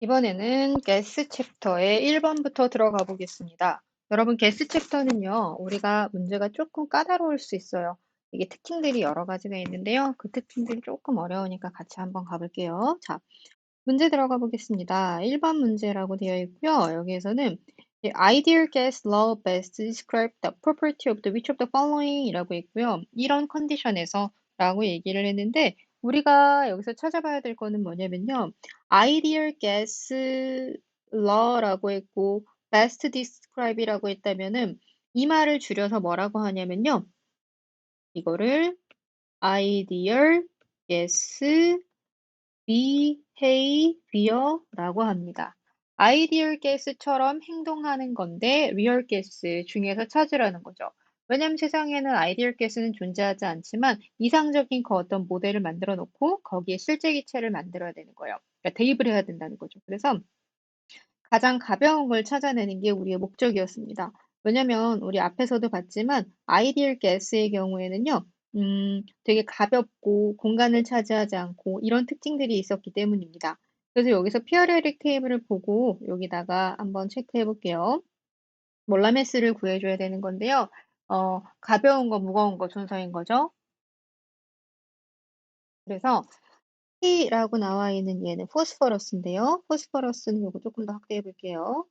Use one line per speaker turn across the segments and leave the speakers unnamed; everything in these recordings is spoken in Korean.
이번에는 게스 챕터의 1번부터 들어가 보겠습니다. 여러분, 게스 챕터는요, 우리가 문제가 조금 까다로울 수 있어요. 이게 특징들이 여러 가지가 있는데요. 그 특징들이 조금 어려우니까 같이 한번 가볼게요. 자, 문제 들어가 보겠습니다. 1번 문제라고 되어 있고요. 여기에서는 ideal gas law best describe the property of the which of the following 이라고 있고요. 이런 컨디션에서 라고 얘기를 했는데 우리가 여기서 찾아봐야 될 거는 뭐냐면요. ideal gas law라고 했고 best describe이라고 했다면은 이 말을 줄여서 뭐라고 하냐면요. 이거를 ideal gas behavior라고 합니다. 아이디얼 가스처럼 행동하는 건데 리얼 가스 중에서 찾으라는 거죠. 왜냐하면 세상에는 아이디얼 가스는 존재하지 않지만 이상적인 그 어떤 모델을 만들어 놓고 거기에 실제 기체를 만들어야 되는 거예요. 그러니까 대입을 해야 된다는 거죠. 그래서 가장 가벼운 걸 찾아내는 게 우리의 목적이었습니다. 왜냐면 우리 앞에서도 봤지만 아이디얼 가스의 경우에는요, 되게 가볍고 공간을 차지하지 않고 이런 특징들이 있었기 때문입니다. 그래서 여기서 피어리어릭 테이블을 보고 여기다가 한번 체크해 볼게요. 몰라메스를 구해줘야 되는 건데요. 가벼운 거, 무거운 거 순서인 거죠. 그래서 P라고 나와 있는 얘는 포스퍼러스인데요. 포스퍼러스는 요거 조금 더 확대해 볼게요.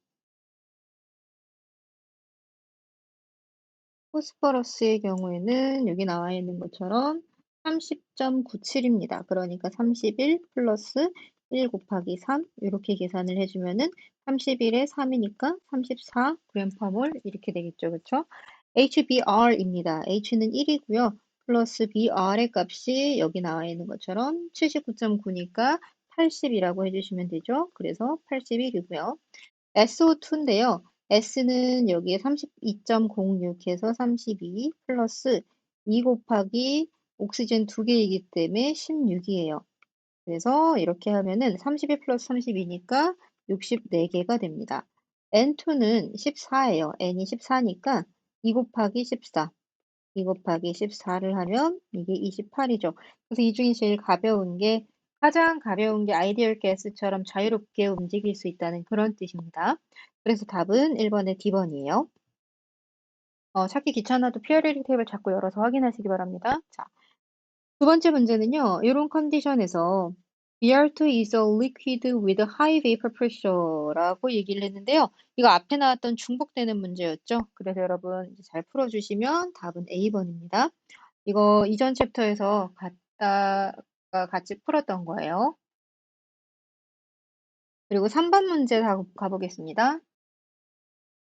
포스퍼러스의 경우에는 여기 나와 있는 것처럼 30.97입니다. 그러니까 31 플러스 1 곱하기 3 이렇게 계산을 해주면은 31에 3이니까 34 gmol 이렇게 되겠죠. 그렇죠? HBr입니다. H는 1이고요. 플러스 BR의 값이 여기 나와 있는 것처럼 79.9니까 80이라고 해주시면 되죠. 그래서 81이고요. SO2인데요. S는 여기에 32.06해서 32 플러스 2 곱하기 옥시젠 두 개이기 때문에 16이에요. 그래서 이렇게 하면은 32 플러스 32니까 64개가 됩니다. N2는 14예요. N이 14니까 2 곱하기 14, 2 곱하기 14를 하면 이게 28이죠. 그래서 이 중에 제일 가벼운 게 가장 가벼운 게 아이디얼 가스처럼 자유롭게 움직일 수 있다는 그런 뜻입니다. 그래서 답은 1번의 D번이에요. 찾기 귀찮아도 피어리링 탭을 자꾸 열어서 확인하시기 바랍니다. 자, 두 번째 문제는요. 이런 컨디션에서 BR2 is a liquid with high vapor pressure라고 얘기를 했는데요. 이거 앞에 나왔던 중복되는 문제였죠. 그래서 여러분 이제 잘 풀어주시면 답은 A번입니다. 이거 이전 챕터에서 갖다가 같이 풀었던 거예요. 그리고 3번 문제 가보겠습니다.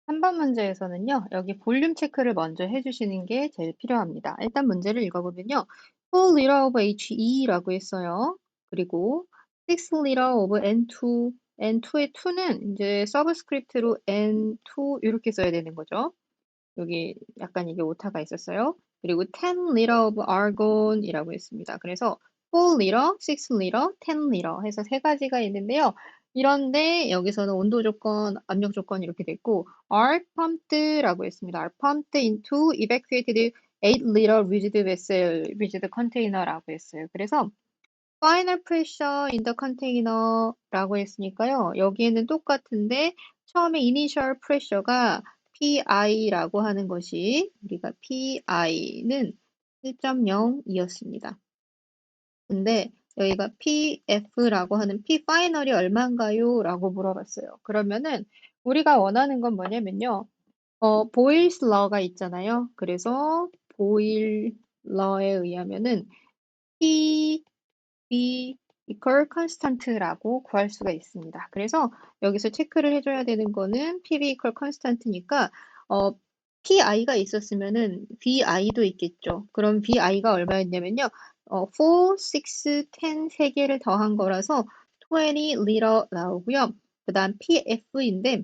3번 문제에서는요, 여기 볼륨 체크를 먼저 해주시는 게 제일 필요합니다. 일단 문제를 읽어보면요. 4 liter of HE라고 했어요. 그리고 6 liter of N2, N2의 2는 이제 서브스크립트로 N2 이렇게 써야 되는 거죠. 여기 약간 이게 오타가 있었어요. 그리고 10 liter of argon이라고 했습니다. 그래서 4 liter, 6 liter, 10 liter 해서 세 가지가 있는데요. 이런데 여기서는 온도 조건, 압력 조건 이렇게 됐고 are pumped라고 했습니다. are pumped into evacuated 8 liter rigid vessel, rigid container라고 했어요. 그래서 final pressure in the container라고 했으니까요. 여기에는 똑같은데 처음에 initial pressure가 PI라고 하는 것이 우리가 PI는 1.0이었습니다. 근데 여기가 PF라고 하는 P 파이널이 얼마인가요? 라고 물어봤어요. 그러면은 우리가 원하는 건 뭐냐면요. 보일스 러가 있잖아요. 그래서 보일러에 의하면은 P B equal constant라고 구할 수가 있습니다. 그래서 여기서 체크를 해줘야 되는 거는 PB equal constant니까 PI가 있었으면은 VI도 있겠죠. 그럼 VI가 얼마였냐면요. 4, 6, 10 세 개를 더한 거라서 20 liter 나오고요. 그 다음 PF인데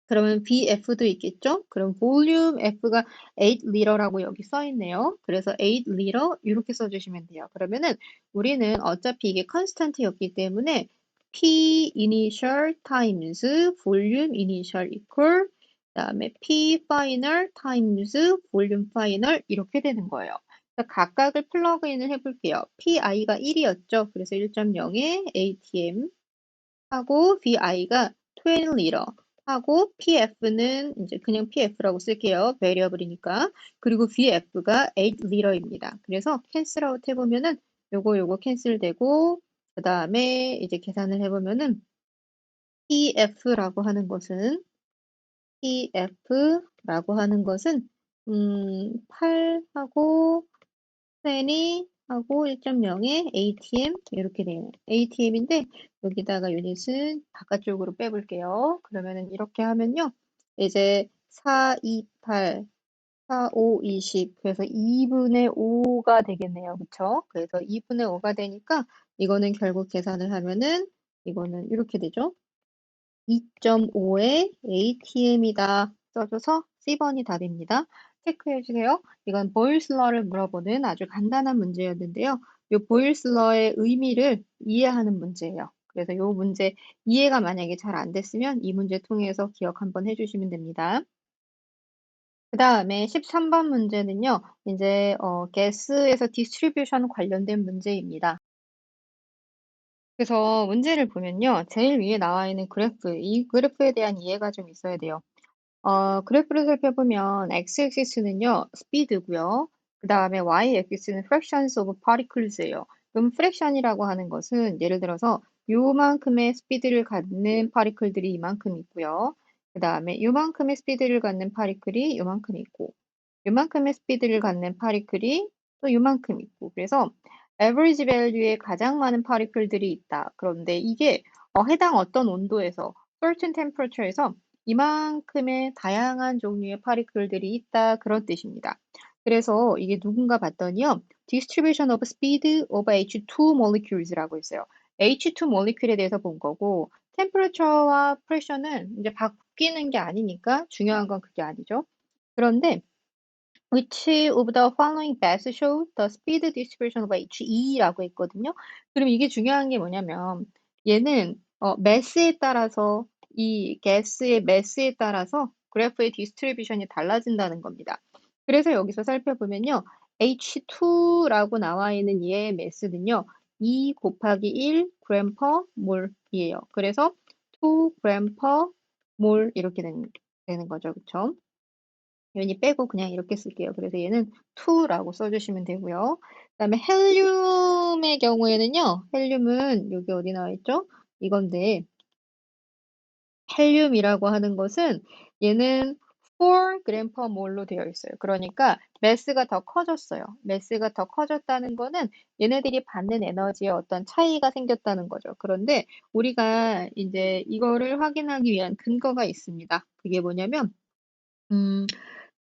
그러면 BF도 있겠죠? 그럼 볼륨 F가 8 liter라고 여기 써 있네요. 그래서 8 liter 이렇게 써주시면 돼요. 그러면은 우리는 어차피 이게 constant였기 때문에 P initial times volume initial equal 그다음에 P final times volume final 이렇게 되는 거예요. 그래서 각각을 플러그인을 해볼게요. PI가 1이었죠. 그래서 1.0에 ATM 하고 VI가 20L 하고 PF는 이제 그냥 PF라고 쓸게요. 베리어블이니까. 그리고 VF가 8L입니다. 그래서 캔슬아웃 해보면은 요거 캔슬되고 그 다음에 이제 계산을 해보면은 PF라고 하는 것은 8하고 20하고 1.0에 ATM 이렇게 돼요. ATM인데 여기다가 유닛은 바깥쪽으로 빼볼게요. 그러면은 이렇게 하면요. 이제 4, 2, 8, 4, 5, 20 그래서 2분의 5가 되겠네요. 그쵸? 그래서 2분의 5가 되니까 이거는 결국 계산을 하면은 이거는 이렇게 되죠. 2.5의 ATM이다 써줘서 C번이 답입니다. 체크해주세요. 이건 보일슬러를 물어보는 아주 간단한 문제였는데요. 이 보일슬러의 의미를 이해하는 문제예요. 그래서 이 문제 이해가 만약에 잘 안 됐으면 이 문제 통해서 기억 한번 해주시면 됩니다. 그 다음에 13번 문제는요. 이제 가스에서 디스트리뷰션 관련된 문제입니다. 그래서 문제를 보면요. 제일 위에 나와 있는 그래프, 이 그래프에 대한 이해가 좀 있어야 돼요. 그래프를 살펴보면 x-axis는요, 스피드고요. 그 다음에 y-axis는 fractions of particles예요. 그럼 fraction이라고 하는 것은 예를 들어서 요만큼의 스피드를 갖는 파리클들이 이만큼 있고요. 그 다음에 요만큼의 스피드를 갖는 파리클이 요만큼 있고 요만큼의 스피드를 갖는 파리클이 또 요만큼 있고 그래서 average value에 가장 많은 파리클들이 있다. 그런데 이게 해당 어떤 온도에서 certain temperature에서 이만큼의 다양한 종류의 파리클들이 있다. 그런 뜻입니다. 그래서 이게 누군가 봤더니요. distribution of speed of H2 molecules라고 있어요. H2 molecule에 대해서 본 거고 temperature와 pressure는 이제 바뀌는 게 아니니까 중요한 건 그게 아니죠. 그런데 which of the following best show the speed distribution of HE라고 있거든요. 그럼 이게 중요한 게 뭐냐면 얘는 매스에 따라서 이 가스의 매스에 따라서 그래프의 디스트리뷰션이 달라진다는 겁니다. 그래서 여기서 살펴보면요. H2라고 나와 있는 얘의 매스는요. 2 곱하기 1 g per mole이에요. 그래서 2 g per mole 이렇게 되는 거죠. 그쵸? 연이 빼고 그냥 이렇게 쓸게요. 그래서 얘는 2라고 써주시면 되고요. 그 다음에 헬륨의 경우에는요. 헬륨은 여기 어디 나와 있죠? 이건데 헬륨이라고 하는 것은 얘는 4g per mole로 되어 있어요. 그러니까 매스가 더 커졌어요. 매스가 더 커졌다는 거는 얘네들이 받는 에너지에 어떤 차이가 생겼다는 거죠. 그런데 우리가 이제 이거를 확인하기 위한 근거가 있습니다. 그게 뭐냐면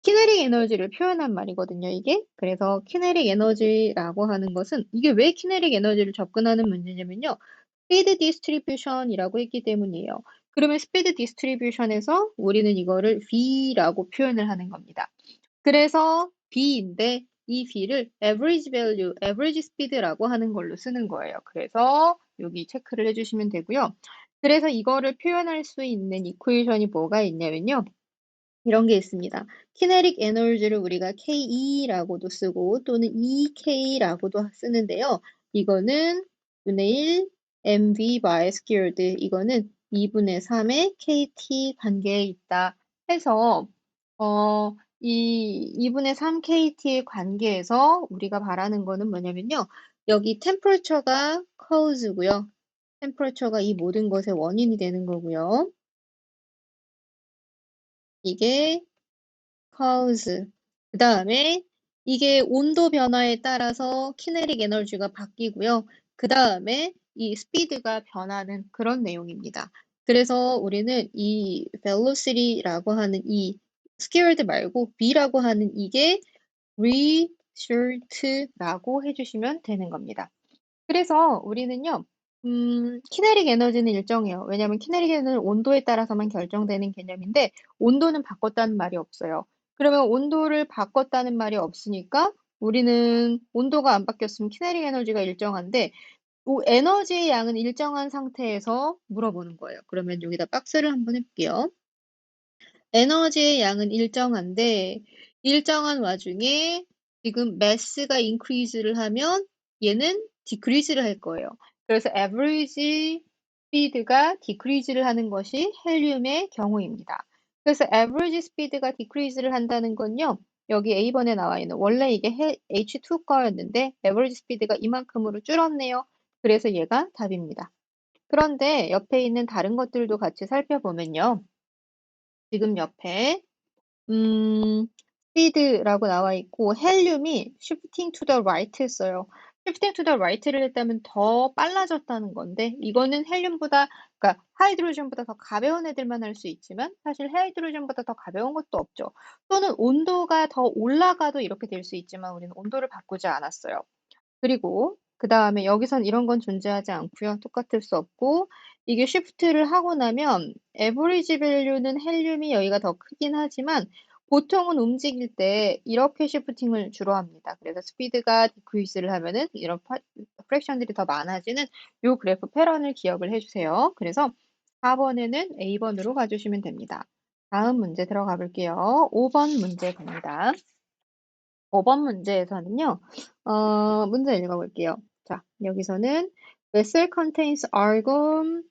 키네릭 에너지를 표현한 말이거든요, 이게. 그래서 키네릭 에너지라고 하는 것은 이게 왜 키네릭 에너지를 접근하는 문제냐면요. 스피드 디스트리뷰션이라고 했기 때문이에요. 그러면 스피드 디스트리뷰션에서 우리는 이거를 V라고 표현을 하는 겁니다. 그래서 B인데 이 B를 average value, average speed라고 하는 걸로 쓰는 거예요. 그래서 여기 체크를 해주시면 되고요. 그래서 이거를 표현할 수 있는 이퀘이션이 뭐가 있냐면요. 이런 게 있습니다. 키네릭 에너지를 우리가 KE라고도 쓰고 또는 EK라고도 쓰는데요. 이거는 2분의 1 mv by squared 이거는 2분의 3의 KT 관계에 있다 해서 이 2분의 3 KT의 관계에서 우리가 바라는 거는 뭐냐면요. 여기 temperature가 cause고요. temperature가 이 모든 것의 원인이 되는 거고요. 이게 cause. 그 다음에 이게 온도 변화에 따라서 키네릭 에너지가 바뀌고요. 그 다음에 이 스피드가 변하는 그런 내용입니다. 그래서 우리는 이 velocity라고 하는 이 scared 말고 B라고 하는 이게 result라고 해주시면 되는 겁니다. 그래서 우리는요, 키네릭 에너지는 일정해요. 왜냐하면 키네릭 에너지는 온도에 따라서만 결정되는 개념인데, 온도는 바꿨다는 말이 없어요. 그러면 온도를 바꿨다는 말이 없으니까, 우리는 온도가 안 바뀌었으면 키네릭 에너지가 일정한데, 에너지의 양은 일정한 상태에서 물어보는 거예요. 그러면 여기다 박스를 한번 해볼게요. 에너지의 양은 일정한데, 일정한 와중에 지금 mass가 increase를 하면 얘는 decrease를 할 거예요. 그래서 average 스피드가 decrease를 하는 것이 헬륨의 경우입니다. 그래서 average speed가 decrease를 한다는 건요. 여기 A번에 나와 있는 원래 이게 H2 거였는데 average speed가 이만큼으로 줄었네요. 그래서 얘가 답입니다. 그런데 옆에 있는 다른 것들도 같이 살펴보면요. 지금 옆에 speed라고 나와 있고 헬륨이 shifting to the right 했어요. shifting to the right를 했다면 더 빨라졌다는 건데 이거는 헬륨보다 그러니까 하이드로젠보다 더 가벼운 애들만 할 수 있지만 사실 하이드로젠보다 더 가벼운 것도 없죠. 또는 온도가 더 올라가도 이렇게 될 수 있지만 우리는 온도를 바꾸지 않았어요. 그리고 그다음에 여기선 이런 건 존재하지 않고요. 똑같을 수 없고 이게 shift를 하고 나면 average value는 헬륨이 여기가 더 크긴 하지만 보통은 움직일 때 이렇게 shifting을 주로 합니다. 그래서 speed가 decrease를 하면은 이런 fraction들이 더 많아지는 요 그래프 패런을 기억을 해주세요. 그래서 4번에는 A번으로 가주시면 됩니다. 다음 문제 들어가 볼게요. 5번 문제 갑니다. 5번 문제에서는요, 문제 읽어볼게요. 자, 여기서는 vessel contains argon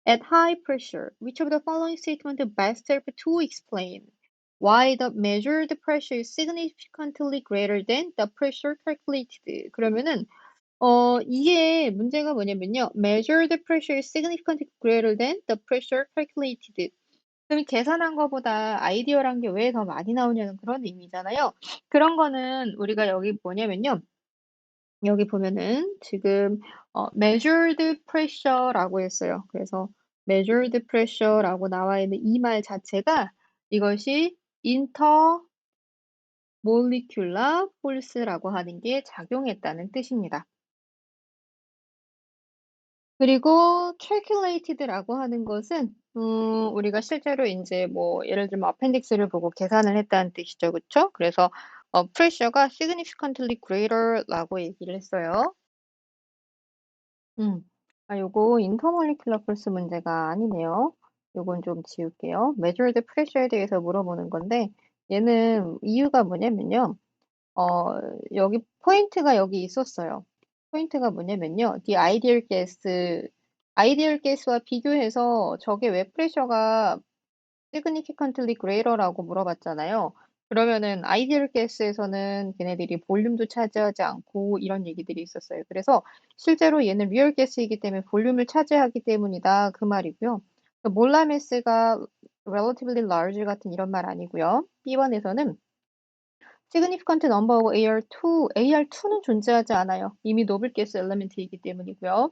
at high pressure. Which of the following statement best help to explain why the measured pressure is significantly greater than the pressure calculated? 그러면은 이게 문제가 뭐냐면요. measured pressure is significantly greater than the pressure calculated. 그럼 계산한 거보다 아이디어란 게 왜 더 많이 나오냐는 그런 의미잖아요. 그런 거는 우리가 여기 뭐냐면요. 여기 보면은 지금 measured pressure라고 했어요. 그래서 measured pressure라고 나와 있는 이 말 자체가 이것이 intermolecular force라고 하는 게 작용했다는 뜻입니다. 그리고 calculated라고 하는 것은 우리가 실제로 인제 뭐 예를 들면 appendix를 보고 계산을 했다는 뜻이죠. 그쵸? 그래서 pressure가 significantly greater라고 얘기를 했어요. 음. 아 요거 intermolecular force 문제가 아니네요. 요건 좀 지울게요. measured pressure에 대해서 물어보는 건데 얘는 이유가 뭐냐면요. 어 여기 포인트가 여기 있었어요. 포인트가 뭐냐면요. the ideal gas와 비교해서 저게 왜 프레셔가 significantly greater라고 물어봤잖아요. 그러면은 ideal gas에서는 걔네들이 볼륨도 차지하지 않고 이런 얘기들이 있었어요. 그래서 실제로 얘는 real gas이기 때문에 볼륨을 차지하기 때문이다 그 말이고요. 몰라메스가 relatively large 같은 이런 말 아니고요. B번에서는 significant number of AR2, AR2는 존재하지 않아요. 이미 노블 가스 엘리멘트이기 때문이고요.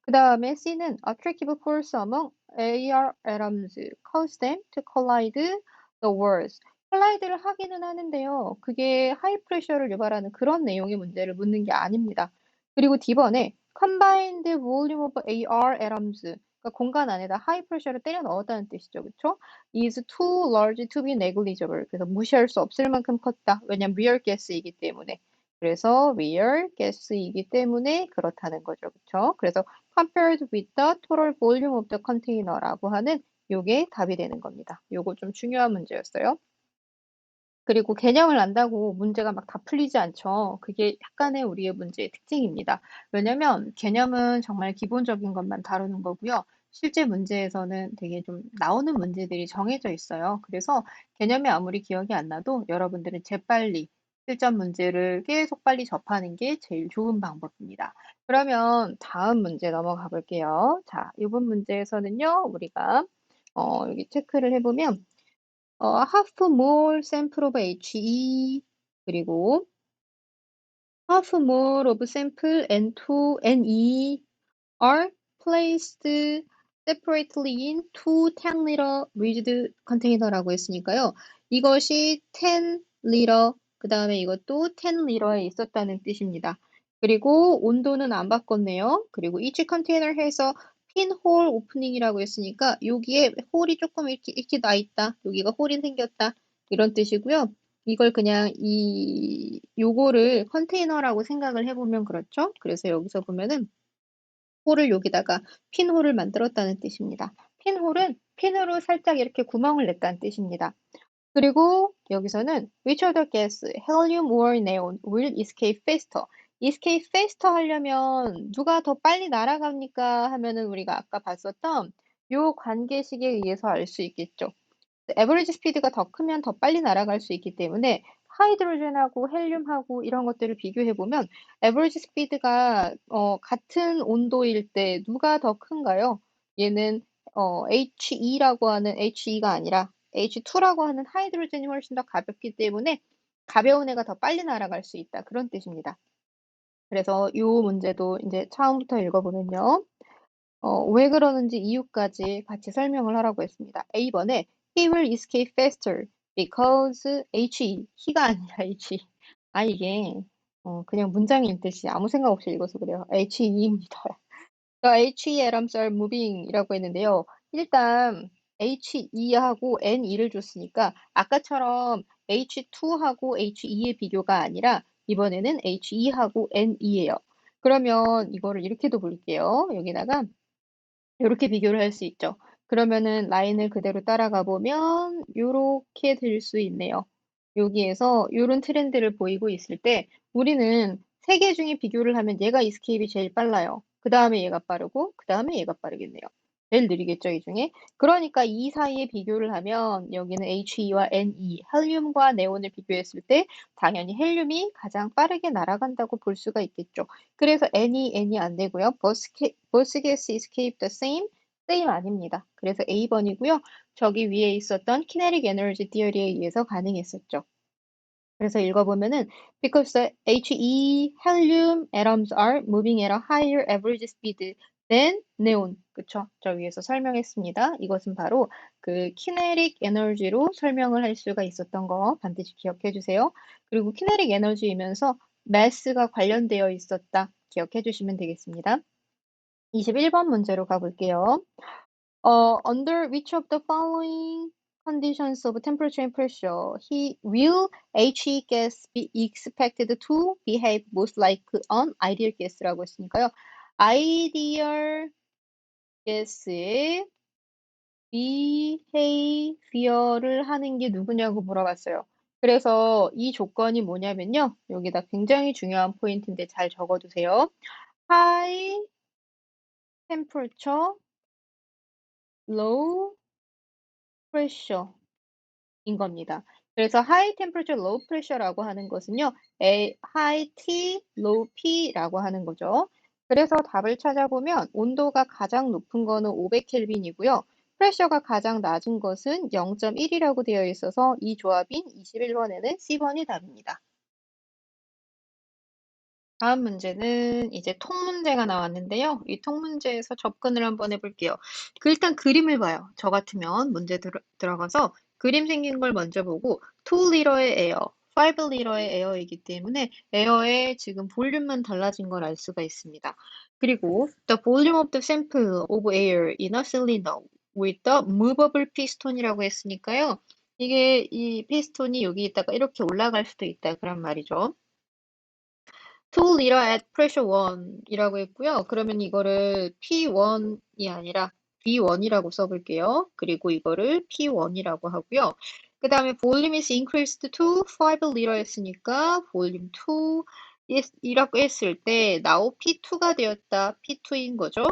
그 다음에 C는 attractive force among AR atoms cause them to collide the worlds. 콜라이드를 하기는 하는데요. 그게 하이 프레셔를 유발하는 그런 내용의 문제를 묻는 게 아닙니다. 그리고 D번에 combined volume of AR atoms. 그러니까 공간 안에다 하이 프레셔를 때려 넣었다는 뜻이죠. 그쵸? is too large to be negligible. 그래서 무시할 수 없을 만큼 컸다. 왜냐면 real gas이기 때문에. 그래서 real gas이기 때문에 그렇다는 거죠. 그쵸? 그래서 compared with the total volume of the container라고 하는 요게 답이 되는 겁니다. 요거 좀 중요한 문제였어요. 그리고 개념을 안다고 문제가 막 다 풀리지 않죠. 그게 약간의 우리의 문제의 특징입니다. 왜냐면 개념은 정말 기본적인 것만 다루는 거고요. 실제 문제에서는 되게 좀 나오는 문제들이 정해져 있어요. 그래서 개념이 아무리 기억이 안 나도 여러분들은 재빨리 실전 문제를 계속 빨리 접하는 게 제일 좋은 방법입니다. 그러면 다음 문제 넘어가 볼게요. 자, 이번 문제에서는요, 우리가 여기 체크를 해보면 half mole sample of HE 그리고 half mole of sample N2, NE are placed separately in two 10L rigid container라고 했으니까요. 이것이 10L, 그 다음에 이것도 10L에 있었다는 뜻입니다. 그리고 온도는 안 바꿨네요. 그리고 each container 해서 pinhole opening이라고 했으니까 여기에 홀이 조금 이렇게 나 있다. 여기가 홀이 생겼다. 이런 뜻이고요. 이걸 그냥 요거를 컨테이너라고 생각을 해보면 그렇죠. 그래서 여기서 보면은 홀을 여기다가 핀홀을 만들었다는 뜻입니다. 핀홀은 핀으로 살짝 이렇게 구멍을 냈다는 뜻입니다. 그리고 여기서는 which other gas, helium or neon, will escape faster? escape faster 하려면 누가 더 빨리 날아갑니까? 하면은 우리가 아까 봤었던 요 관계식에 의해서 알 수 있겠죠. 에버리지 스피드가 더 크면 더 빨리 날아갈 수 있기 때문에 하이드로젠하고 헬륨하고 이런 것들을 비교해 보면 에버리지 스피드가 같은 온도일 때 누가 더 큰가요? 얘는 HE라고 하는 HE가 아니라 H2라고 하는 하이드로젠이 훨씬 더 가볍기 때문에 가벼운 애가 더 빨리 날아갈 수 있다. 그런 뜻입니다. 그래서 이 문제도 이제 처음부터 읽어보면요. 왜 그러는지 이유까지 같이 설명을 하라고 했습니다. A번에 He will escape faster because HE. he가 아니라 HE. 아, 이게 그냥 문장 읽듯이 아무 생각 없이 읽어서 그래요. HE입니다. The HE atoms are moving 이라고 했는데요. 일단 HE하고 NE를 줬으니까 아까처럼 H2하고 HE의 비교가 아니라 이번에는 HE하고 NE예요. 그러면 이거를 이렇게도 볼게요. 여기다가 이렇게 비교를 할 수 있죠. 그러면은 라인을 그대로 따라가 보면 요렇게 될 수 있네요. 여기에서 요런 트렌드를 보이고 있을 때 우리는 세 개 중에 비교를 하면 얘가 이스케이프이 제일 빨라요. 그 다음에 얘가 빠르고 그 다음에 얘가 빠르겠네요. 제일 느리겠죠, 이 중에. 그러니까 이 사이에 비교를 하면 여기는 HE와 NE, 헬륨과 네온을 비교했을 때 당연히 헬륨이 가장 빠르게 날아간다고 볼 수가 있겠죠. 그래서 N이 안 되고요. both gas escape the same, same 아닙니다. 그래서 A번이고요. 저기 위에 있었던 kinetic energy theory에 의해서 가능했었죠. 그래서 읽어보면은 because the He helium atoms are moving at a higher average speed than neon. 그쵸? 저 위에서 설명했습니다. 이것은 바로 그 kinetic energy로 설명을 할 수가 있었던 거 반드시 기억해 주세요. 그리고 kinetic energy이면서 mass가 관련되어 있었다. 기억해 주시면 되겠습니다. 21번 문제로 가볼게요. Under which of the following conditions of temperature and pressure will HE gas be expected to behave most like an ideal gas라고 했으니까요. ideal gas의 behavior를 하는 게 누구냐고 물어봤어요. 그래서 이 조건이 뭐냐면요. 여기다 굉장히 중요한 포인트인데 잘 적어두세요. high temperature, low pressure 인 겁니다. 그래서 high temperature, low pressure라고 하는 것은요, high T, low P라고 하는 거죠. 그래서 답을 찾아보면 온도가 가장 높은 거는 500켈빈이고요. 프레셔가 가장 낮은 것은 0.1이라고 되어 있어서 이 조합인 21번에는 C번이 답입니다. 다음 문제는 이제 통 문제가 나왔는데요. 이 통 문제에서 접근을 한번 해볼게요. 일단 그림을 봐요. 저 같으면 문제 들어가서 그림 생긴 걸 먼저 보고 2리터의 에어, 5리터의 에어이기 때문에 에어의 지금 볼륨만 달라진 걸 알 수가 있습니다. 그리고 the volume of the sample of air in a cylinder with the movable piston이라고 했으니까요. 이게 이 피스톤이 여기 있다가 이렇게 올라갈 수도 있다 그런 말이죠. 2 liter at pressure 1이라고 했고요. 그러면 이거를 P1이 아니라 B1이라고 써볼게요. 그리고 이거를 P1이라고 하고요. 그 다음에 volume is increased to 5 liter 했으니까 volume 2이라고 했을 때 now P2가 되었다. P2인 거죠.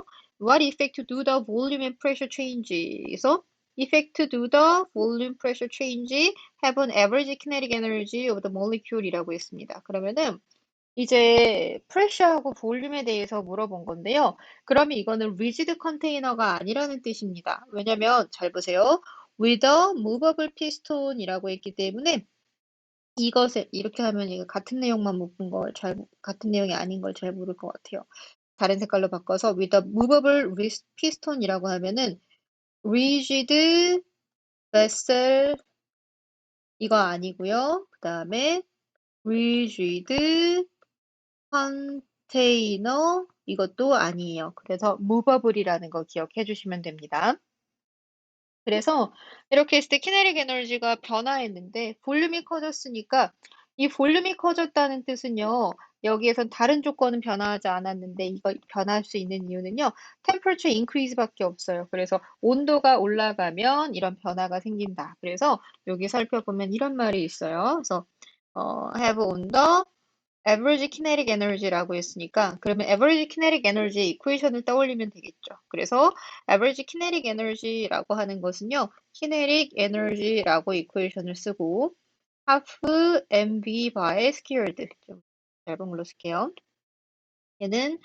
What effect do the volume and pressure change에서 effect do the volume pressure change have on average kinetic energy of the molecule이라고 했습니다. 그러면은 이제 프레셔하고 볼륨에 대해서 물어본 건데요. 그러면 이거는 리지드 컨테이너가 아니라는 뜻입니다. 왜냐면 잘 보세요. with a movable piston이라고 했기 때문에 이것을 이렇게 하면 이거 같은 내용만 묻은 걸 같은 내용이 아닌 걸 잘 모를 것 같아요. 다른 색깔로 바꿔서 with a movable piston이라고 하면은 rigid vessel 이거 아니고요. 그 다음에 rigid 컨테이너 이것도 아니에요. 그래서 movable이라는 거 기억해 주시면 됩니다. 그래서 이렇게 했을 때 키네릭 에너지가 변화했는데 볼륨이 커졌으니까 이 볼륨이 커졌다는 뜻은요. 여기에선 다른 조건은 변화하지 않았는데 이거 변할 수 있는 이유는요. temperature increase밖에 없어요. 그래서 온도가 올라가면 이런 변화가 생긴다. 그래서 여기 살펴보면 이런 말이 있어요. 그래서 have on the average kinetic energy라고 했으니까 그러면 average kinetic energy 이퀘이션을 떠올리면 되겠죠. 그래서 average kinetic energy라고 하는 것은요. kinetic energy라고 이퀘이션을 쓰고 half mv by squared 좀 얇은 걸로 쓸게요. 얘는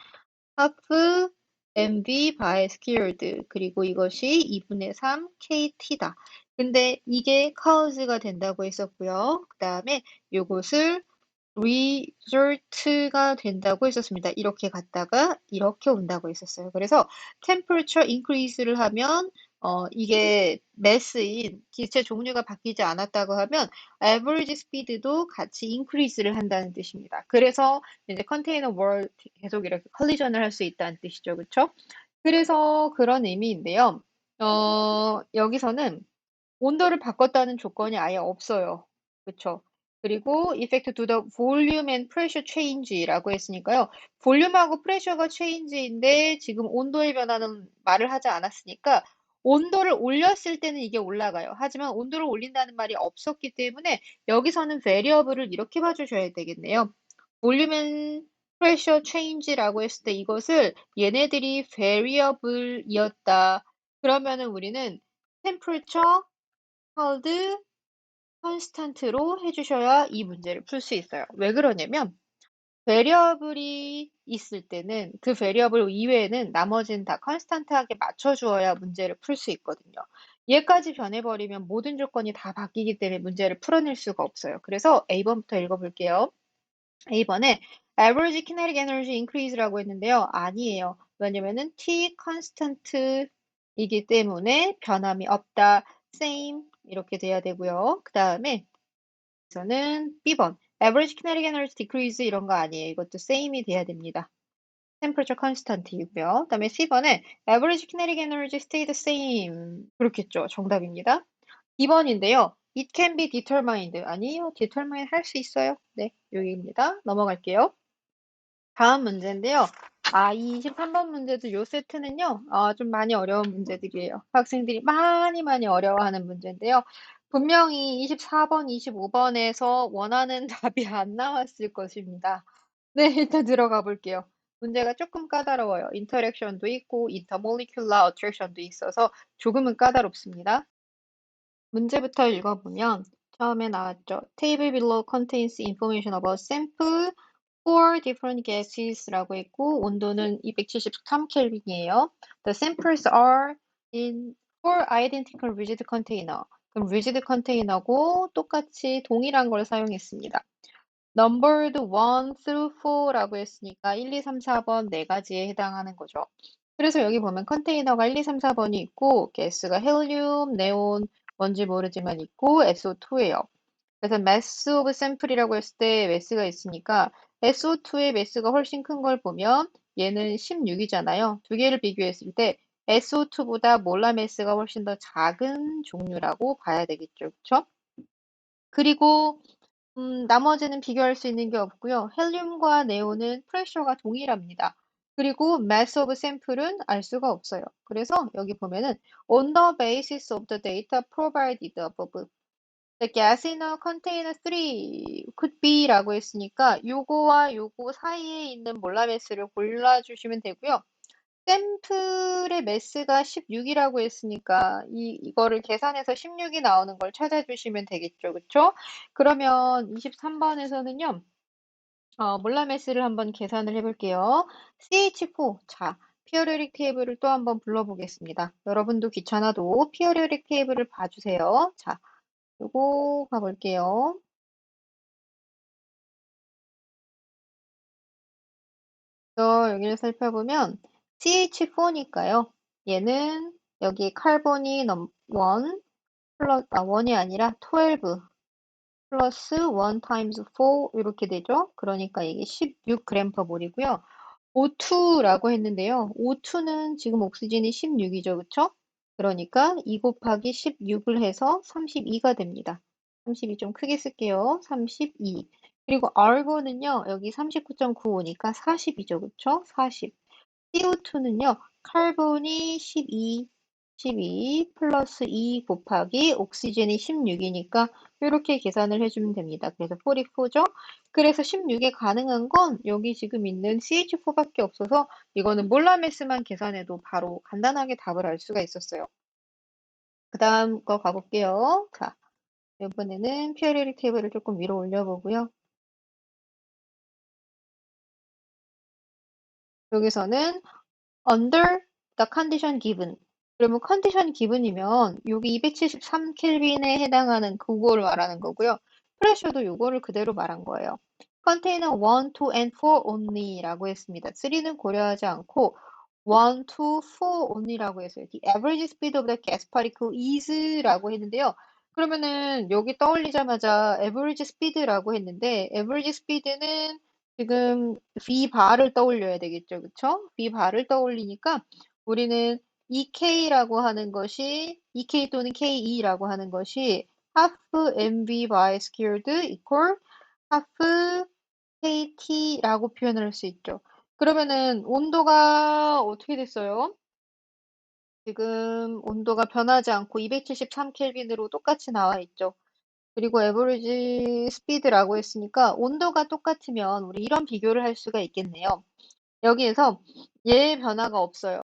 half mv by squared 그리고 이것이 2분의 3 kt다. 근데 이게 cause가 된다고 했었고요. 그 다음에 요것을 result가 된다고 했었습니다. 이렇게 갔다가 이렇게 온다고 했었어요. 그래서 temperature increase를 하면 이게 mass인 기체 종류가 바뀌지 않았다고 하면 average speed도 같이 increase를 한다는 뜻입니다. 그래서 이제 컨테이너 월 계속 이렇게 컬리전을 할 수 있다는 뜻이죠. 그렇죠? 그래서 그런 의미인데요. 여기서는 온도를 바꿨다는 조건이 아예 없어요. 그쵸? 그리고 effect to the volume and pressure change라고 했으니까요. 볼륨하고 프레셔가 change인데 지금 온도의 변화는 말을 하지 않았으니까 온도를 올렸을 때는 이게 올라가요. 하지만 온도를 올린다는 말이 없었기 때문에 여기서는 variable을 이렇게 봐주셔야 되겠네요. 볼륨 and pressure change라고 했을 때 이것을 얘네들이 variable이었다. 그러면은 우리는 temperature held constant로 해주셔야 이 문제를 풀 수 있어요. 왜 그러냐면 베리어블이 있을 때는 그 베리어블 이외에는 나머지는 다 컨스탄트하게 맞춰주어야 문제를 풀 수 있거든요. 얘까지 변해버리면 모든 조건이 다 바뀌기 때문에 문제를 풀어낼 수가 없어요. 그래서 A번부터 읽어볼게요. A번에 average kinetic energy increase라고 했는데요. 아니에요. 왜냐면은 T constant이기 때문에 변함이 없다. same 이렇게 돼야 되고요. 그 다음에 여기서는 B번 average kinetic energy decrease 이런 거 아니에요. 이것도 same이 돼야 됩니다. temperature constant이고요. 그 다음에 C번에 average kinetic energy stay the same 그렇겠죠. 정답입니다. 2번인데요. It can be determined. 아니요. determine 할 수 있어요. 네, 여기입니다. 넘어갈게요. 다음 문제인데요. 이 23번 문제도 요 세트는요, 좀 많이 어려운 문제들이에요. 학생들이 많이 어려워하는 문제인데요. 분명히 24번, 25번에서 원하는 답이 안 나왔을 것입니다. 네, 일단 들어가 볼게요. 문제가 조금 까다로워요. 인터랙션도 있고, 인터모리큘러 어트랙션도 있어서 조금은 까다롭습니다. 문제부터 읽어보면 처음에 나왔죠. Table below contains information about sample four different gases라고 했고 온도는 273켈빈이에요. The samples are in four identical rigid container. 그럼 rigid container고 똑같이 동일한 걸 사용했습니다. Numbered 1 through 4라고 했으니까 1, 2, 3, 4번 네 가지에 해당하는 거죠. 그래서 여기 보면 컨테이너가 1, 2, 3, 4번이 있고 가스가 헬륨, 네온, 뭔지 모르지만 있고 SO2예요. 그래서 mass of sample이라고 했을 때 mass가 있으니까 SO2의 mass가 훨씬 큰 걸 보면 얘는 16이잖아요. 두 개를 비교했을 때 SO2보다 몰라 mass가 훨씬 더 작은 종류라고 봐야 되겠죠. 그렇죠? 그리고 나머지는 비교할 수 있는 게 없고요. 헬륨과 네온은 프레셔가 동일합니다. 그리고 mass of sample은 알 수가 없어요. 그래서 여기 보면은 on the basis of the data provided above, the gas in a container 3 could be라고 했으니까 요거와 요거 사이에 있는 몰라 매스를 골라주시면 되고요. 샘플의 매스가 16이라고 했으니까 이거를 계산해서 16이 나오는 걸 찾아주시면 되겠죠. 그쵸? 그러면 23번에서는요. 몰라 매스를 한번 계산을 해볼게요. CH4. 자, 피어리릭 테이블을 또 한번 불러보겠습니다. 여러분도 귀찮아도 피어리릭 테이블을 봐주세요. 자, 요거 가볼게요. 여기를 살펴보면 CH4니까요. 얘는 여기 카본이 1 플러스, 1이 아니라 12 플러스 1 times 4 이렇게 되죠. 그러니까 이게 16g per 몰이고요. O2라고 했는데요. O2는 지금 옥시진이 16이죠. 그쵸? 그러니까 2 곱하기 16을 해서 32가 됩니다. 32 좀 크게 쓸게요. 32. 그리고 argon은요. 여기 39.95니까 40이죠. 그쵸? 40. CO2는요. 카본이 12, 12 플러스 2 곱하기 옥시젠이 16이니까 이렇게 계산을 해주면 됩니다. 그래서 44죠? 그래서 16에 가능한 건 여기 지금 있는 CH4밖에 없어서 이거는 몰라메스만 계산해도 바로 간단하게 답을 알 수가 있었어요. 그 다음 거 가볼게요. 자, 이번에는 피어리티 테이블을 조금 위로 올려보고요. 여기서는 under the condition given. 그러면 컨디션 given이면 여기 273 켈빈에 해당하는 그거를 말하는 거고요. 프레셔도 요거를 그대로 말한 거예요. 컨테이너 1, 2, and 4 only라고 했습니다. 3는 고려하지 않고 1, 2, 4 only라고 했어요. The average speed of the gas particle is라고 했는데요. 그러면은 여기 떠올리자마자 average speed라고 했는데 average speed는 지금 V 바를 떠올려야 되겠죠. 그쵸? V 바를 떠올리니까 우리는 EK라고 하는 것이 EK 또는 KE라고 하는 것이 half mv by squared equal half KT라고 표현을 할 수 있죠. 그러면은 온도가 어떻게 됐어요? 지금 온도가 변하지 않고 273 켈빈으로 똑같이 나와 있죠. 그리고 에버리지 스피드라고 했으니까 온도가 똑같으면 우리 이런 비교를 할 수가 있겠네요. 여기에서 얘의 변화가 없어요.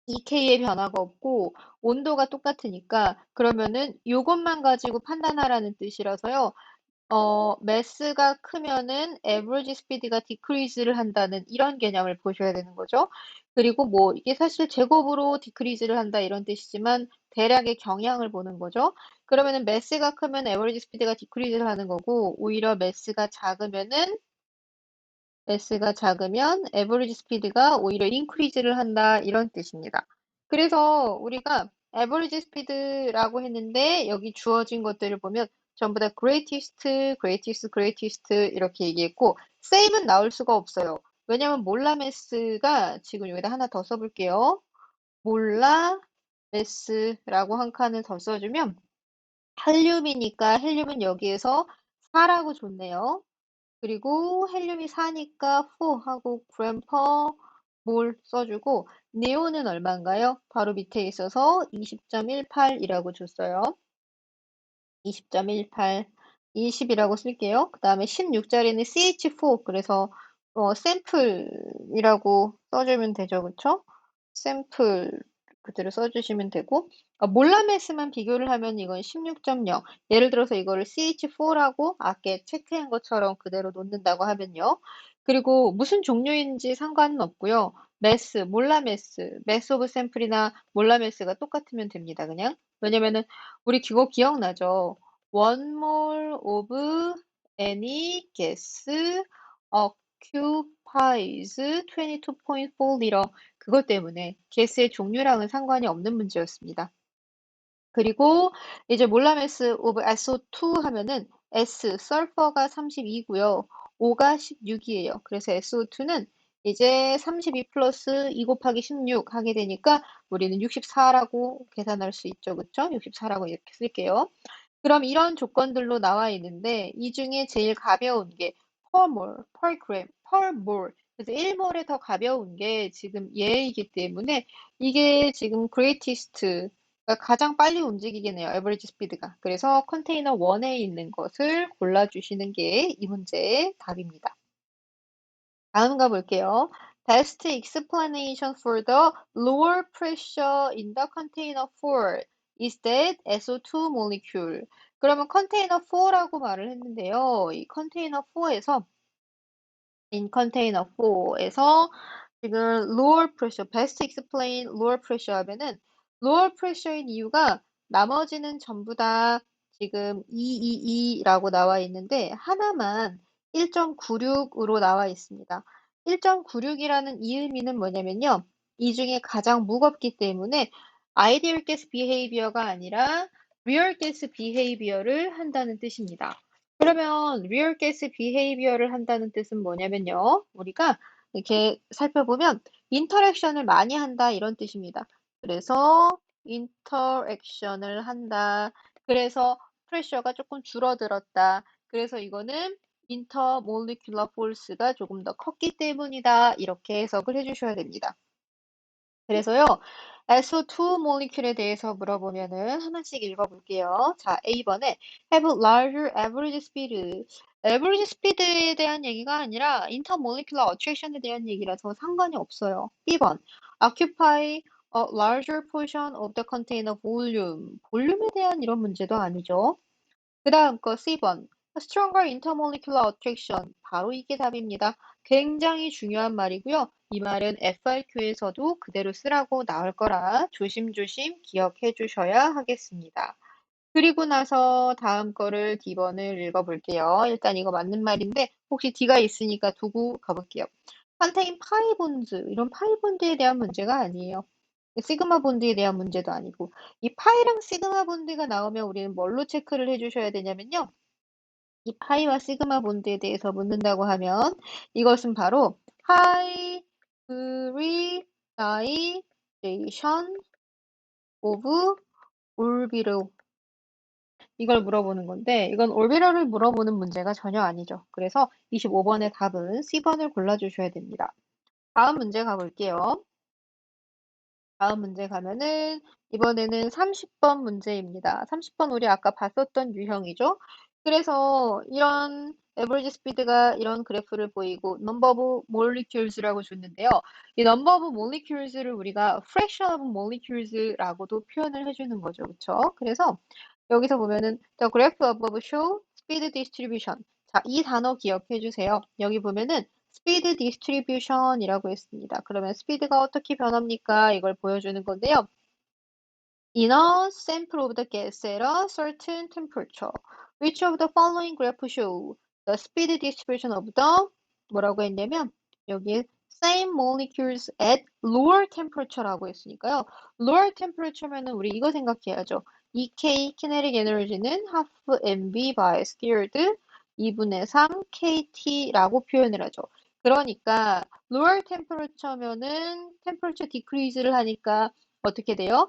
EK의 변화가 없고 온도가 똑같으니까 그러면은 요것만 가지고 판단하라는 뜻이라서요. 매스가 크면은 average speed가 decrease를 한다는 이런 개념을 보셔야 되는 거죠. 그리고 뭐 이게 사실 제곱으로 decrease를 한다 이런 뜻이지만 대략의 경향을 보는 거죠. 그러면은 매스가 크면 average speed가 decrease를 하는 거고 오히려 매스가 작으면 average speed가 오히려 increase를 한다 이런 뜻입니다. 그래서 우리가 average speed라고 했는데 여기 주어진 것들을 보면 전부 다 greatest, greatest, greatest 이렇게 얘기했고 same은 나올 수가 없어요. 왜냐면 몰라메스가 지금 여기다 하나 더 써볼게요. 몰라메스라고 한 칸을 더 써주면 헬륨이니까 헬륨은 여기에서 4라고 줬네요. 그리고 헬륨이 4니까 4 하고 g per 몰 써주고 네온은 얼마인가요? 바로 밑에 있어서 20.18이라고 줬어요. 20.18, 20이라고 쓸게요. 그 다음에 16자리는 CH4, 그래서 샘플이라고 써주면 되죠, 그쵸? 샘플 그대로 써주시면 되고 몰라메스만 비교를 하면 이건 16.0. 예를 들어서 이거를 CH4라고 아까 체크한 것처럼 그대로 놓는다고 하면요. 그리고 무슨 종류인지 상관은 없고요. 매스 오브 샘플이나 몰라메스가 똑같으면 됩니다, 그냥. 왜냐면은 우리 그거 기억나죠? One mole of any gas occupies 22.4 liter. 그것 때문에 가스의 종류랑은 상관이 없는 문제였습니다. 그리고 이제 몰라메스 오브 SO2 하면은 S, 설퍼가 32고요. O가 16이에요. 그래서 SO2는 이제 32 플러스 2 곱하기 16 하게 되니까 우리는 64라고 계산할 수 있죠. 그쵸? 64라고 이렇게 쓸게요. 그럼 이런 조건들로 나와 있는데 이 중에 제일 가벼운 게 per mole, per gram, per mole. 그래서 1몰에 더 가벼운 게 지금 얘이기 때문에 이게 지금 greatest, 그러니까 가장 빨리 움직이겠네요. average speed가. 그래서 컨테이너 1에 있는 것을 골라주시는 게 이 문제의 답입니다. 다음 가볼게요. Best explanation for the lower pressure in the container 4 is that SO2 molecule. 그러면 컨테이너 4라고 말을 했는데요. 이 컨테이너 4에서 in container 4에서 지금 lower pressure, best explain lower pressure 하면은 lower pressure인 이유가 나머지는 전부 다 지금 222라고 나와 있는데 하나만 1.96으로 나와 있습니다. 1.96이라는 이 의미는 뭐냐면요. 이 중에 가장 무겁기 때문에 ideal gas behavior가 아니라 real gas behavior를 한다는 뜻입니다. 그러면 real gas behavior를 한다는 뜻은 뭐냐면요. 우리가 이렇게 살펴보면 인터랙션을 많이 한다 이런 뜻입니다. 그래서 인터랙션을 한다. 그래서 프레셔가 조금 줄어들었다. 그래서 이거는 intermolecular force가 조금 더 컸기 때문이다. 이렇게 해석을 해주셔야 됩니다. 그래서요. SO2 모리큘에 대해서 물어보면은 하나씩 읽어볼게요. 자, A번에 have larger average speed. average speed에 대한 얘기가 아니라 intermolecular attraction에 대한 얘기라서 상관이 없어요. B번 occupy a larger portion of the container volume. 볼륨에 대한 이런 문제도 아니죠. 그 다음 거 C번 stronger intermolecular attraction. 바로 이게 답입니다. 굉장히 중요한 말이고요. 이 말은 FRQ에서도 그대로 쓰라고 나올 거라 조심조심 기억해 주셔야 하겠습니다. 그리고 나서 다음 거를 D번을 읽어볼게요. 일단 이거 맞는 말인데 혹시 D가 있으니까 두고 가볼게요. contain pi bonds. 이런 파이 본드에 대한 문제가 아니에요. 시그마 본드에 대한 문제도 아니고 이 파이랑 시그마 본드가 나오면 우리는 뭘로 체크를 해주셔야 되냐면요. 이 파이와 시그마 본드에 대해서 묻는다고 하면 이것은 바로 hybridization of orbital 이걸 물어보는 건데 이건 orbital을 물어보는 문제가 전혀 아니죠. 그래서 25번의 답은 C번을 골라주셔야 됩니다. 다음 문제 가볼게요. 다음 문제 가면은 이번에는 30번 문제입니다. 30번 우리 아까 봤었던 유형이죠. 그래서 이런 average speed가 이런 그래프를 보이고 number of molecules라고 줬는데요. 이 number of molecules를 우리가 fraction of molecules라고도 표현을 해주는 거죠. 그렇죠? 그래서 여기서 보면은 the graph above show speed distribution. 자, 이 단어 기억해 주세요. 여기 보면은 스피드 디스트리뷰션이라고 했습니다. 그러면 스피드가 어떻게 변합니까? 이걸 보여주는 건데요. In a sample of the gas at a certain temperature, which of the following graph show the speed distribution of the 뭐라고 했냐면 여기에 same molecules at lower temperature라고 했으니까요. lower temperature면은 우리 이거 생각해야죠. EK kinetic energy는 half mv by squared 2분의 3 kT라고 표현을 하죠. 그러니까 lower temperature면은 temperature decrease를 하니까 어떻게 돼요?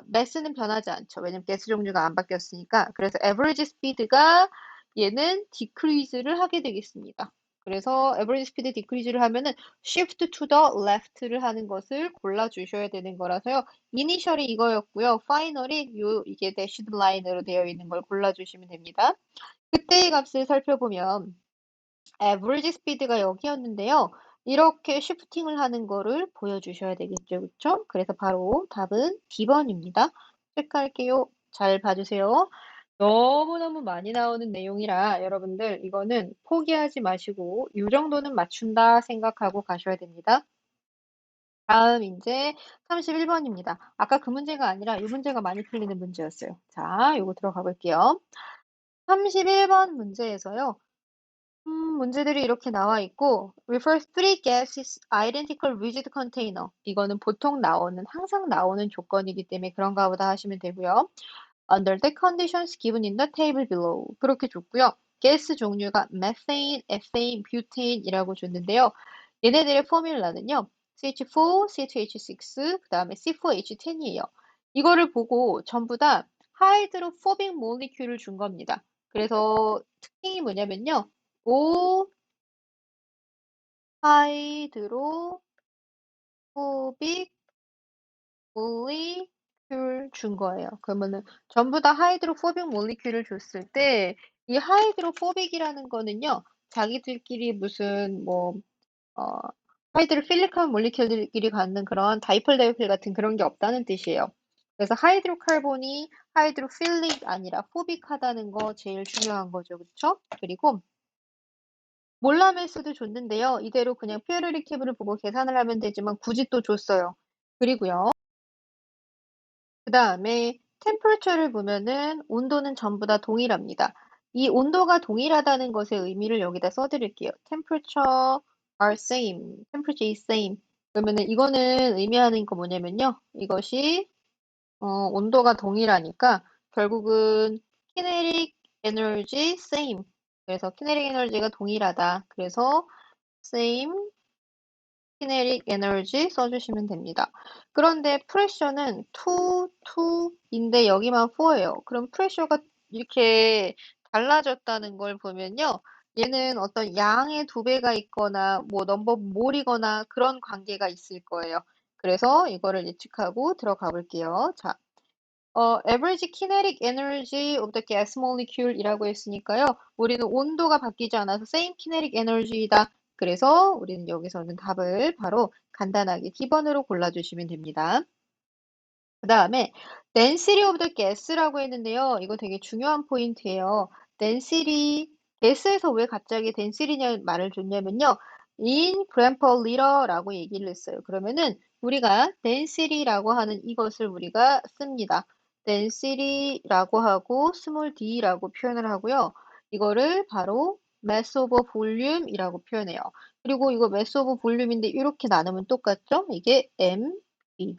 매스는 변하지 않죠. 왜냐면 가스 종류가 안 바뀌었으니까. 그래서 average speed가 얘는 decrease를 하게 되겠습니다. 그래서 average speed decrease를 하면은 shift to the left를 하는 것을 골라주셔야 되는 거라서요. initially 이거였고요. finally 이게 dashed line으로 되어 있는 걸 골라주시면 됩니다. 그때의 값을 살펴보면 average speed가 여기였는데요. 이렇게 쉬프팅을 하는 거를 보여주셔야 되겠죠. 그쵸? 그래서 바로 답은 D번입니다. 체크할게요. 잘 봐주세요. 너무너무 많이 나오는 내용이라 여러분들 이거는 포기하지 마시고 이 정도는 맞춘다 생각하고 가셔야 됩니다. 다음 이제 31번입니다. 아까 그 문제가 아니라 이 문제가 많이 풀리는 문제였어요. 자, 요거 들어가 볼게요. 31번 문제에서요. 문제들이 이렇게 나와 있고 refers three gases identical rigid container. 이거는 보통 나오는 항상 나오는 조건이기 때문에 그런가 보다 하시면 되고요. Under the conditions given in the table below. 그렇게 줬고요. 가스 종류가 methane, ethane, butane이라고 줬는데요. 얘네들의 포뮬라는요. CH4, C2H6, 그 다음에 C4H10이에요. 이거를 보고 전부 다 하이드로포빅 모리큘을 준 겁니다. 그래서 특징이 뭐냐면요. 오 하이드로포빅 몰리큘 준 거예요. 그러면은 전부 다 하이드로포빅 몰리큘을 줬을 때 이 하이드로포빅이라는 거는요. 자기들끼리 무슨 뭐 하이드로필릭한 몰리큘들끼리 갖는 그런 다이폴 같은 그런 게 없다는 뜻이에요. 그래서 하이드로카본이 하이드로필릭 아니라 포빅하다는 거 제일 중요한 거죠. 그렇죠? 그리고 몰라멜스도 줬는데요. 이대로 그냥 피어리릭 테이블을 보고 계산을 하면 되지만 굳이 또 줬어요. 그리고요. 그 다음에 템퍼처를 보면은 온도는 전부 다 동일합니다. 이 온도가 동일하다는 것의 의미를 여기다 써드릴게요. temperature are same, temperature is same. 그러면은 이거는 의미하는 거 뭐냐면요. 이것이 온도가 동일하니까 결국은 kinetic energy same. 그래서 kinetic energy가 동일하다. 그래서 same kinetic energy 써주시면 됩니다. 그런데 프레셔는 2인데 여기만 4예요. 그럼 프레셔가 이렇게 달라졌다는 걸 보면요. 얘는 어떤 양의 2배가 있거나 뭐 넘버 몰이거나 그런 관계가 있을 거예요. 그래서 이거를 예측하고 들어가 볼게요. 자, average kinetic energy of the gas molecule이라고 했으니까요. 우리는 온도가 바뀌지 않아서 same kinetic energy이다. 그래서 우리는 여기서는 답을 바로 간단하게 T번으로 골라주시면 됩니다. 그 다음에 density of the gas라고 했는데요. 이거 되게 중요한 포인트예요. density, 가스에서 왜 갑자기 density냐 말을 줬냐면요. in gram per liter라고 얘기를 했어요. 그러면은 우리가 density라고 하는 이것을 우리가 씁니다. density라고 하고 small d라고 표현을 하고요. 이거를 바로 mass over volume이라고 표현해요. 그리고 이거 mass over volume인데 이렇게 나누면 똑같죠? 이게 m,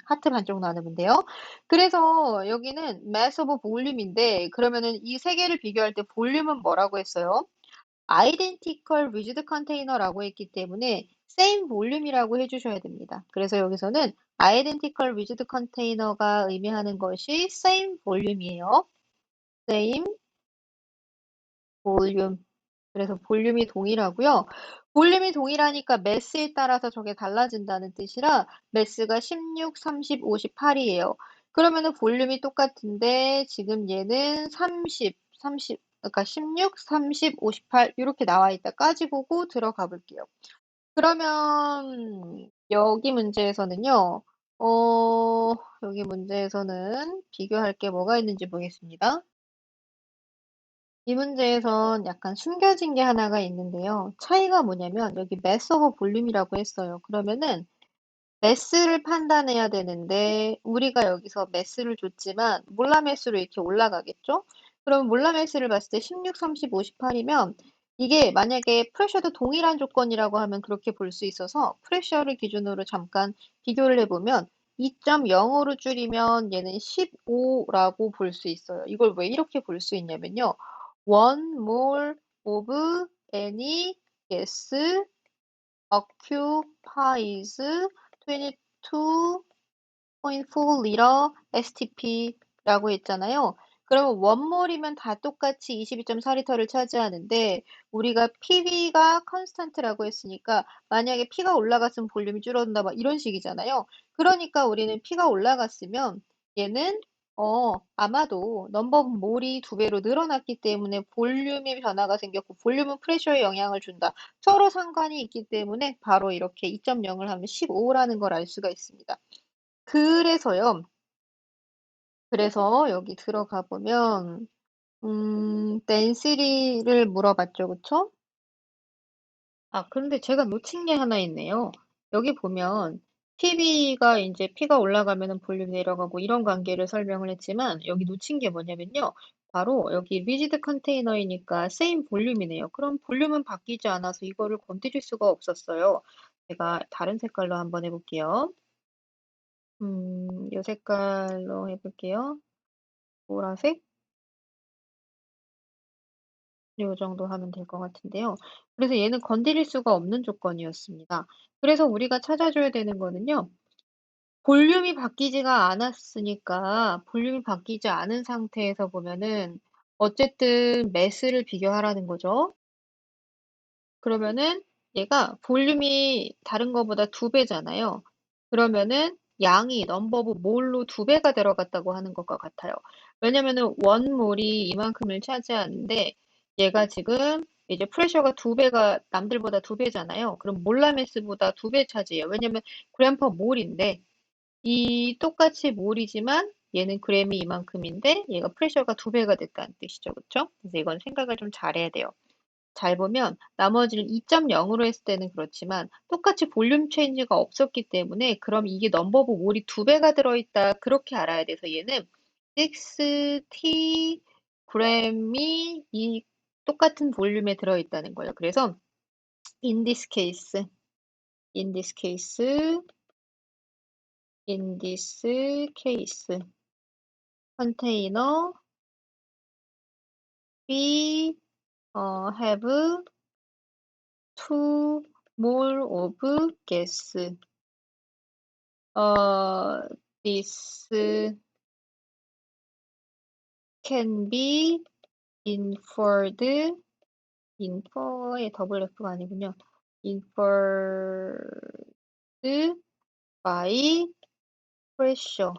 하트 반쪽 나누면 돼요. 그래서 여기는 mass of volume인데 그러면은 이 세 개를 비교할 때 볼륨은 뭐라고 했어요? identical rigid container라고 했기 때문에 same volume이라고 해주셔야 됩니다. 그래서 여기서는 identical rigid container가 의미하는 것이 same volume이에요. same volume. 그래서 볼륨이 동일하고요. 볼륨이 동일하니까 매스에 따라서 저게 달라진다는 뜻이라 매스가 16, 30, 58이에요. 그러면은 볼륨이 똑같은데 지금 얘는 30, 그러니까 16, 30, 58 이렇게 나와 있다까지 보고 들어가 볼게요. 그러면 여기 문제에서는요. 여기 문제에서는 비교할 게 뭐가 있는지 보겠습니다. 이 문제에선 약간 숨겨진 게 하나가 있는데요. 차이가 뭐냐면 여기 mass over volume이라고 했어요. 그러면은 mass를 판단해야 되는데 우리가 여기서 mass를 줬지만 몰라 mass로 이렇게 올라가겠죠? 그럼 몰라 mass를 봤을 때 16, 30, 58이면 이게 만약에 프레셔도 동일한 조건이라고 하면 그렇게 볼 수 있어서 프레셔를 기준으로 잠깐 비교를 해보면 2.0으로 줄이면 얘는 15라고 볼 수 있어요. 이걸 왜 이렇게 볼 수 있냐면요. 1 mole of any gas occupies 22.4 liter STP라고 했잖아요. 그러면 원몰이면 다 똑같이 22.4리터를 차지하는데 우리가 PV가 컨스탄트라고 했으니까 만약에 P가 올라갔으면 볼륨이 줄어든다 막 이런 식이잖아요. 그러니까 우리는 P가 올라갔으면 얘는 아마도 넘버 오브 몰이 2배로 늘어났기 때문에 볼륨의 변화가 생겼고 볼륨은 프레셔에 영향을 준다. 서로 상관이 있기 때문에 바로 이렇게 2.0을 하면 15라는 걸 알 수가 있습니다. 그래서요. 그래서 여기 들어가 보면 density를 물어봤죠, 그쵸? 아, 그런데 제가 놓친 게 하나 있네요. 여기 보면 PV가 이제 P가 올라가면은 볼륨 내려가고 이런 관계를 설명을 했지만 여기 놓친 게 뭐냐면요. 바로 여기 리지드 컨테이너이니까 same 볼륨이네요. 그럼 볼륨은 바뀌지 않아서 이거를 건드릴 수가 없었어요. 제가 다른 색깔로 한번 해볼게요. 이 색깔로 해볼게요. 보라색? 이 정도 하면 될 것 같은데요. 그래서 얘는 건드릴 수가 없는 조건이었습니다. 그래서 우리가 찾아줘야 되는 거는요. 볼륨이 바뀌지가 않았으니까 볼륨이 바뀌지 않은 상태에서 보면은 어쨌든 매스를 비교하라는 거죠. 그러면은 얘가 볼륨이 다른 거보다 2배잖아요. 그러면은 양이 넘버 오브 몰로 2배가 들어갔다고 하는 것과 같아요. 왜냐면은 원몰이 이만큼을 차지하는데 얘가 지금 이제 프레셔가 2배가 남들보다 2배잖아요. 그럼 몰라매스보다 2배 차지해요. 왜냐면 그램 퍼 몰인데 이 똑같이 몰이지만 얘는 그램이 이만큼인데 얘가 프레셔가 2배가 됐다는 뜻이죠. 그쵸? 그래서 이건 생각을 좀 잘해야 돼요. 잘 보면 나머지를 2.0으로 했을 때는 그렇지만 똑같이 볼륨 체인지가 없었기 때문에 그럼 이게 넘버 오브 몰이 2배가 들어있다 그렇게 알아야 돼서 얘는 6t g이 이 똑같은 볼륨에 들어있다는 거예요. 그래서 in this case, in this case, in this case, container we have 2 mole of gas. This can be inferred, infer의 더블 F가 아니군요. inferred by pressure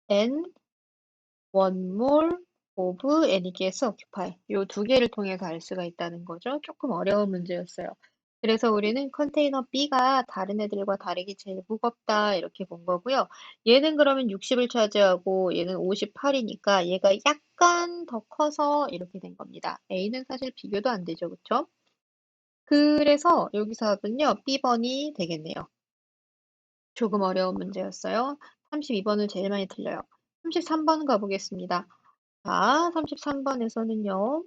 and one more of any gas occupy. 요 두 개를 통해서 알 수가 있다는 거죠. 조금 어려운 문제였어요. 그래서 우리는 컨테이너 B가 다른 애들과 다르게 제일 무겁다 이렇게 본 거고요. 얘는 그러면 60을 차지하고 얘는 58이니까 얘가 약간 더 커서 이렇게 된 겁니다. A는 사실 비교도 안 되죠. 그쵸? 그래서 여기서 답은요. B번이 되겠네요. 조금 어려운 문제였어요. 32번을 제일 많이 틀려요. 33번 가보겠습니다. 자, 33번에서는요.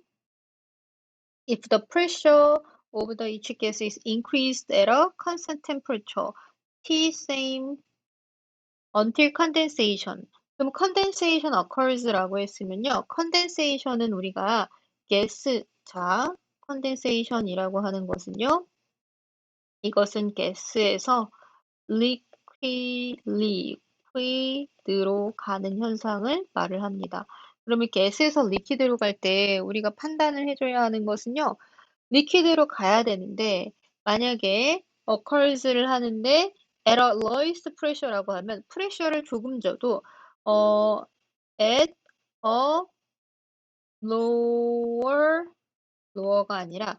If the pressure of the each gas is increased at a constant temperature, T same until condensation. 그럼 condensation occurs라고 했으면요. condensation은 우리가 가스, 자, condensation이라고 하는 것은요. 이것은 가스에서 리퀴드로 가는 현상을 말을 합니다. 그러면 가스에서 리퀴드로 갈 때 우리가 판단을 해줘야 하는 것은요. 리퀴드로 가야 되는데 만약에 occurs를 하는데 at a lowest pressure라고 하면 프레셔를 조금 줘도 at a lower가 아니라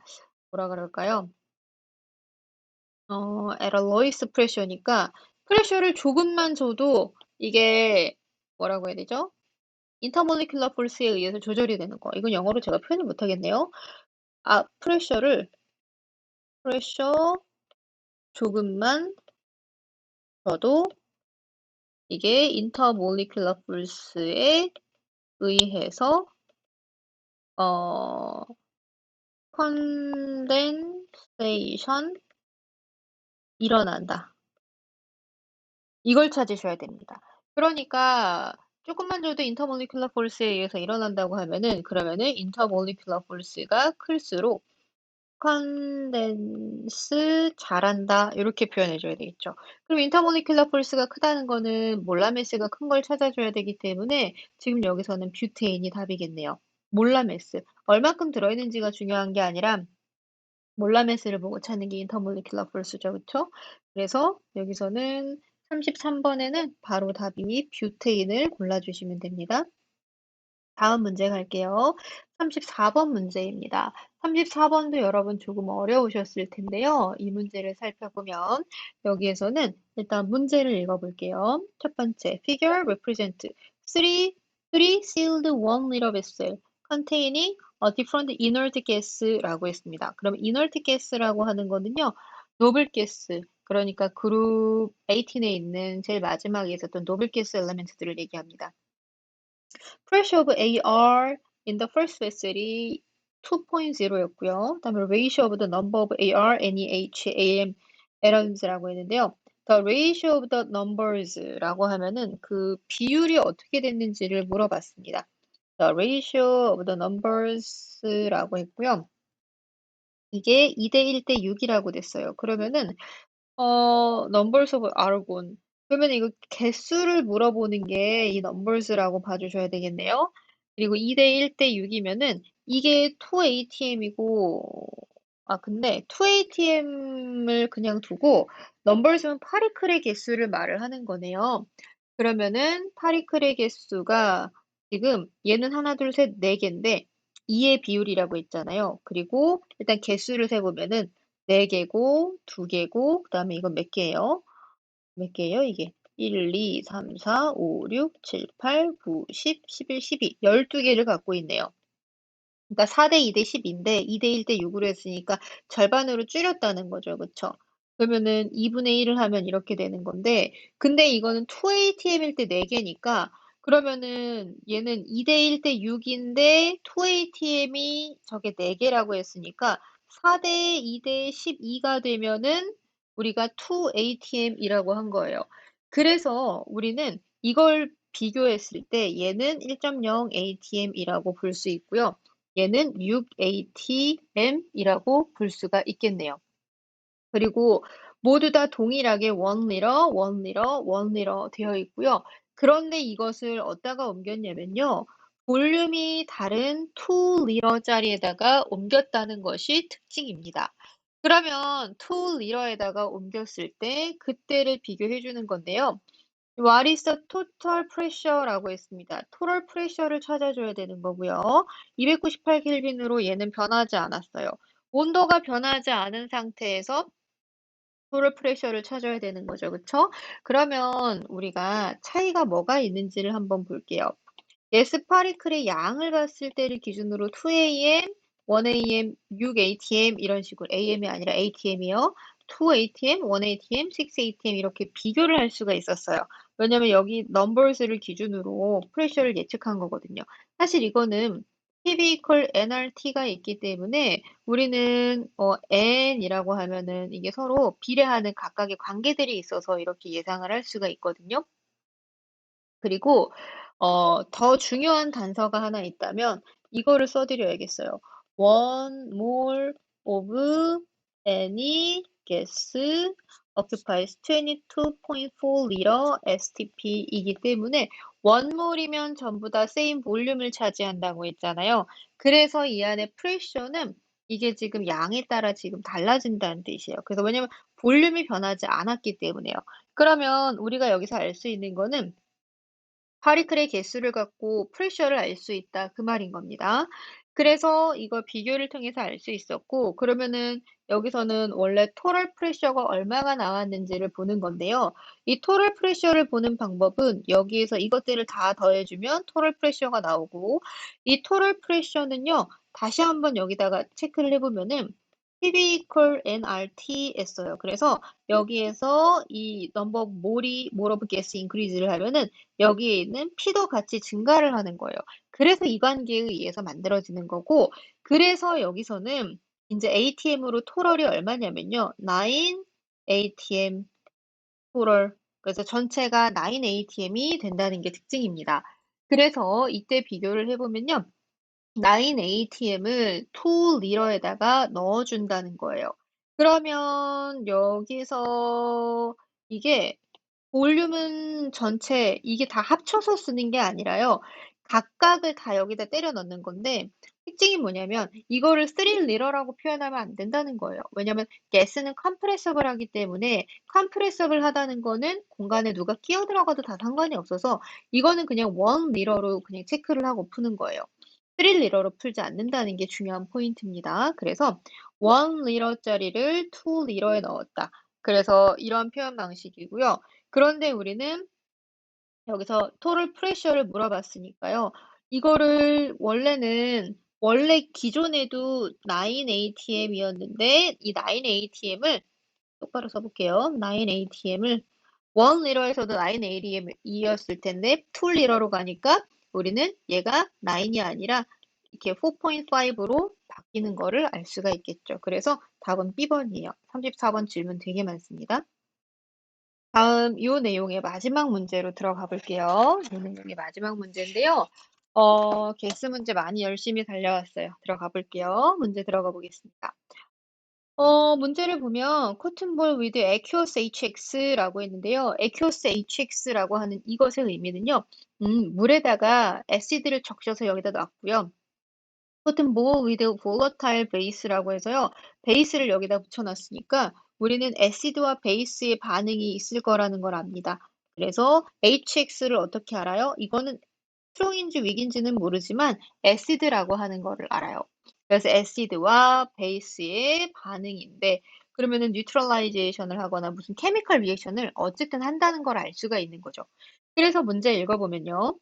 뭐라 그럴까요? at a lowest pressure니까 프레셔를 조금만 줘도 이게 뭐라고 해야 되죠? intermolecular force에 의해서 조절이 되는 거. 이건 영어로 제가 표현을 못 하겠네요. 아, 프레셔 조금만 줘도 이게 intermolecular force에 의해서 어, condensation 일어난다. 이걸 찾으셔야 됩니다. 그러니까 조금만 줘도 intermolecular force에 의해서 일어난다고 하면은 그러면은 intermolecular force가 클수록 컨덴스 잘한다 이렇게 표현해 줘야 되겠죠. 그럼 인터모리큘러 폴스가 크다는 거는 몰라메스가 큰 걸 찾아줘야 되기 때문에 지금 여기서는 뷰테인이 답이겠네요. 몰라메스 얼마큼 들어있는지가 중요한 게 아니라 몰라메스를 보고 찾는 게 인터모리큘러 폴스죠. 그쵸? 그래서 여기서는 33번에는 바로 답이 뷰테인을 골라주시면 됩니다. 다음 문제 갈게요. 34번 문제입니다. 34번도 여러분 조금 어려우셨을 텐데요. 이 문제를 살펴보면 여기에서는 일단 문제를 읽어볼게요. 첫 번째, figure represent three sealed one liter vessel containing a different inert gas라고 했습니다. 그럼 inert gas라고 하는 거는요, 노블 가스, 그러니까 그룹 18에 있는 제일 마지막에 있었던 노블 가스 엘리멘트들을 얘기합니다. Pressure of AR in the first vessel이 2.0였고요. 그다음에 ratio of the number of AR, NEH, AM atoms,라고 했는데요. The ratio of the numbers라고 하면은 그 비율이 어떻게 됐는지를 물어봤습니다. The ratio of the numbers라고 했고요. 이게 2대 1대 6이라고 됐어요. 그러면은 numbers of argon. 그러면 이거 개수를 물어보는 게 이 numbers라고 봐주셔야 되겠네요. 그리고 2대 1대 6이면은 이게 2ATM이고, 아, 근데 2ATM을 그냥 두고 numbers는 파리클의 개수를 말을 하는 거네요. 그러면은 파리클의 개수가 지금 얘는 하나, 둘, 셋, 네 개인데 2의 비율이라고 했잖아요. 그리고 일단 개수를 세보면은 4개고, 2개고, 그 다음에 이건 몇 개예요? 몇 개예요, 이게? 1, 2, 3, 4, 5, 6, 7, 8, 9, 10, 11, 12. 12개를 갖고 있네요. 그러니까 4대 2대 10인데 2대 1대 6으로 했으니까 절반으로 줄였다는 거죠. 그쵸? 그러면은 2분의 1을 하면 이렇게 되는 건데, 근데 이거는 2ATM일 때 4개니까, 그러면은 얘는 2대 1대 6인데 2ATM이 저게 4개라고 했으니까 4대 2대 12가 되면은 우리가 2ATM이라고 한 거예요. 그래서 우리는 이걸 비교했을 때 얘는 1.0 ATM이라고 볼 수 있고요. 얘는 6ATM이라고 볼 수가 있겠네요. 그리고 모두 다 동일하게 1리터, 1리터, 1리터 되어 있고요. 그런데 이것을 어디다가 옮겼냐면요. 볼륨이 다른 2리터짜리에다가 옮겼다는 것이 특징입니다. 그러면 to liter에다가 옮겼을 때 그때를 비교해 주는 건데요. What is the total pressure라고 했습니다. total pressure를 찾아줘야 되는 거고요. 298 켈빈으로 얘는 변하지 않았어요. 온도가 변하지 않은 상태에서 total pressure를 찾아야 되는 거죠. 그쵸? 그러면 우리가 차이가 뭐가 있는지를 한번 볼게요. 예스 파리클의 양을 봤을 때를 기준으로 2am, 1am, 6atm 이런 식으로 am이 아니라 atm이요. 2atm, 1atm, 6atm 이렇게 비교를 할 수가 있었어요. 왜냐면 여기 넘버스를 기준으로 프레셔를 예측한 거거든요. 사실 이거는 PV equal nRT가 있기 때문에 우리는 n이라고 하면은 이게 서로 비례하는 각각의 관계들이 있어서 이렇게 예상을 할 수가 있거든요. 그리고 더 중요한 단서가 하나 있다면 이거를 써드려야겠어요. One mole of any gas occupies 22.4 liter STP이기 때문에 원몰이면 전부 다 same 볼륨을 차지한다고 했잖아요. 그래서 이 안에 프레셔는 이게 지금 양에 따라 지금 달라진다는 뜻이에요. 그래서 왜냐면 볼륨이 변하지 않았기 때문에요. 그러면 우리가 여기서 알 수 있는 거는 파리클의 개수를 갖고 프레셔를 알 수 있다. 그 말인 겁니다. 그래서 이걸 비교를 통해서 알 수 있었고, 그러면은 여기서는 원래 토럴 프레셔가 얼마가 나왔는지를 보는 건데요. 이 토럴 프레셔를 보는 방법은 여기에서 이것들을 다 더해주면 토럴 프레셔가 나오고, 이 토럴 프레셔는요, 다시 한번 여기다가 체크를 해보면은 PV equal nRT 했어요. 그래서 여기에서 이 넘버 몰이 몰 오브 게스 인크리즈를 하면은 여기에 있는 P도 같이 증가를 하는 거예요. 그래서 이 관계에 의해서 만들어지는 거고, 그래서 여기서는 이제 ATM으로 토럴이 얼마냐면요. 9 ATM 토럴. 그래서 전체가 9 ATM이 된다는 게 특징입니다. 그래서 이때 비교를 해보면요. 9 ATM을 2 리터에다가 넣어준다는 거예요. 그러면 여기서 이게 볼륨은 전체 이게 다 합쳐서 쓰는 게 아니라요. 각각을 다 여기다 때려 넣는 건데 특징이 뭐냐면 이거를 3 리터라고 표현하면 안 된다는 거예요. 왜냐면 가스는 컴프레서블 하기 때문에 컴프레서블 하다는 거는 공간에 누가 끼어 들어가도 다 상관이 없어서 이거는 그냥 1 리터로 그냥 체크를 하고 푸는 거예요. 3 리터로 풀지 않는다는 게 중요한 포인트입니다. 그래서 1 리터짜리를 2 리터에 넣었다. 그래서 이런 표현 방식이고요. 그런데 우리는 여기서 토럴 프레셔를 물어봤으니까요. 이거를 원래 기존에도 9 ATM이었는데 이 9 ATM을 똑바로 써볼게요. 9 ATM을 1 리터에서도 9 ATM이었을 텐데 2 리터로 가니까 우리는 얘가 9이 아니라 이렇게 4.5로 바뀌는 거를 알 수가 있겠죠. 그래서 답은 B번이에요. 34번 질문 되게 많습니다. 다음 이 내용의 마지막 문제로 들어가 볼게요. 이 내용의 마지막 문제인데요. 개수 문제 많이 열심히 달려왔어요. 들어가 볼게요. 문제 들어가 보겠습니다. 문제를 보면 cotton ball with aqueous HX라고 했는데요. aqueous HX라고 하는 이것의 의미는요. 물에다가 애시드를 적셔서 여기다 놨고요. cotton ball with volatile base라고 해서요. 베이스를 여기다 붙여놨으니까 우리는 애시드와 베이스의 반응이 있을 거라는 걸 압니다. 그래서 HX를 어떻게 알아요? 이거는 스트롱인지 윅인지는 모르지만 애시드라고 하는 거를 알아요. 그래서 애시드와 베이스의 반응인데 그러면은 뉴트럴라이제이션을 하거나 무슨 케미컬 리액션을 어쨌든 한다는 걸 알 수가 있는 거죠. 그래서 문제 읽어보면요.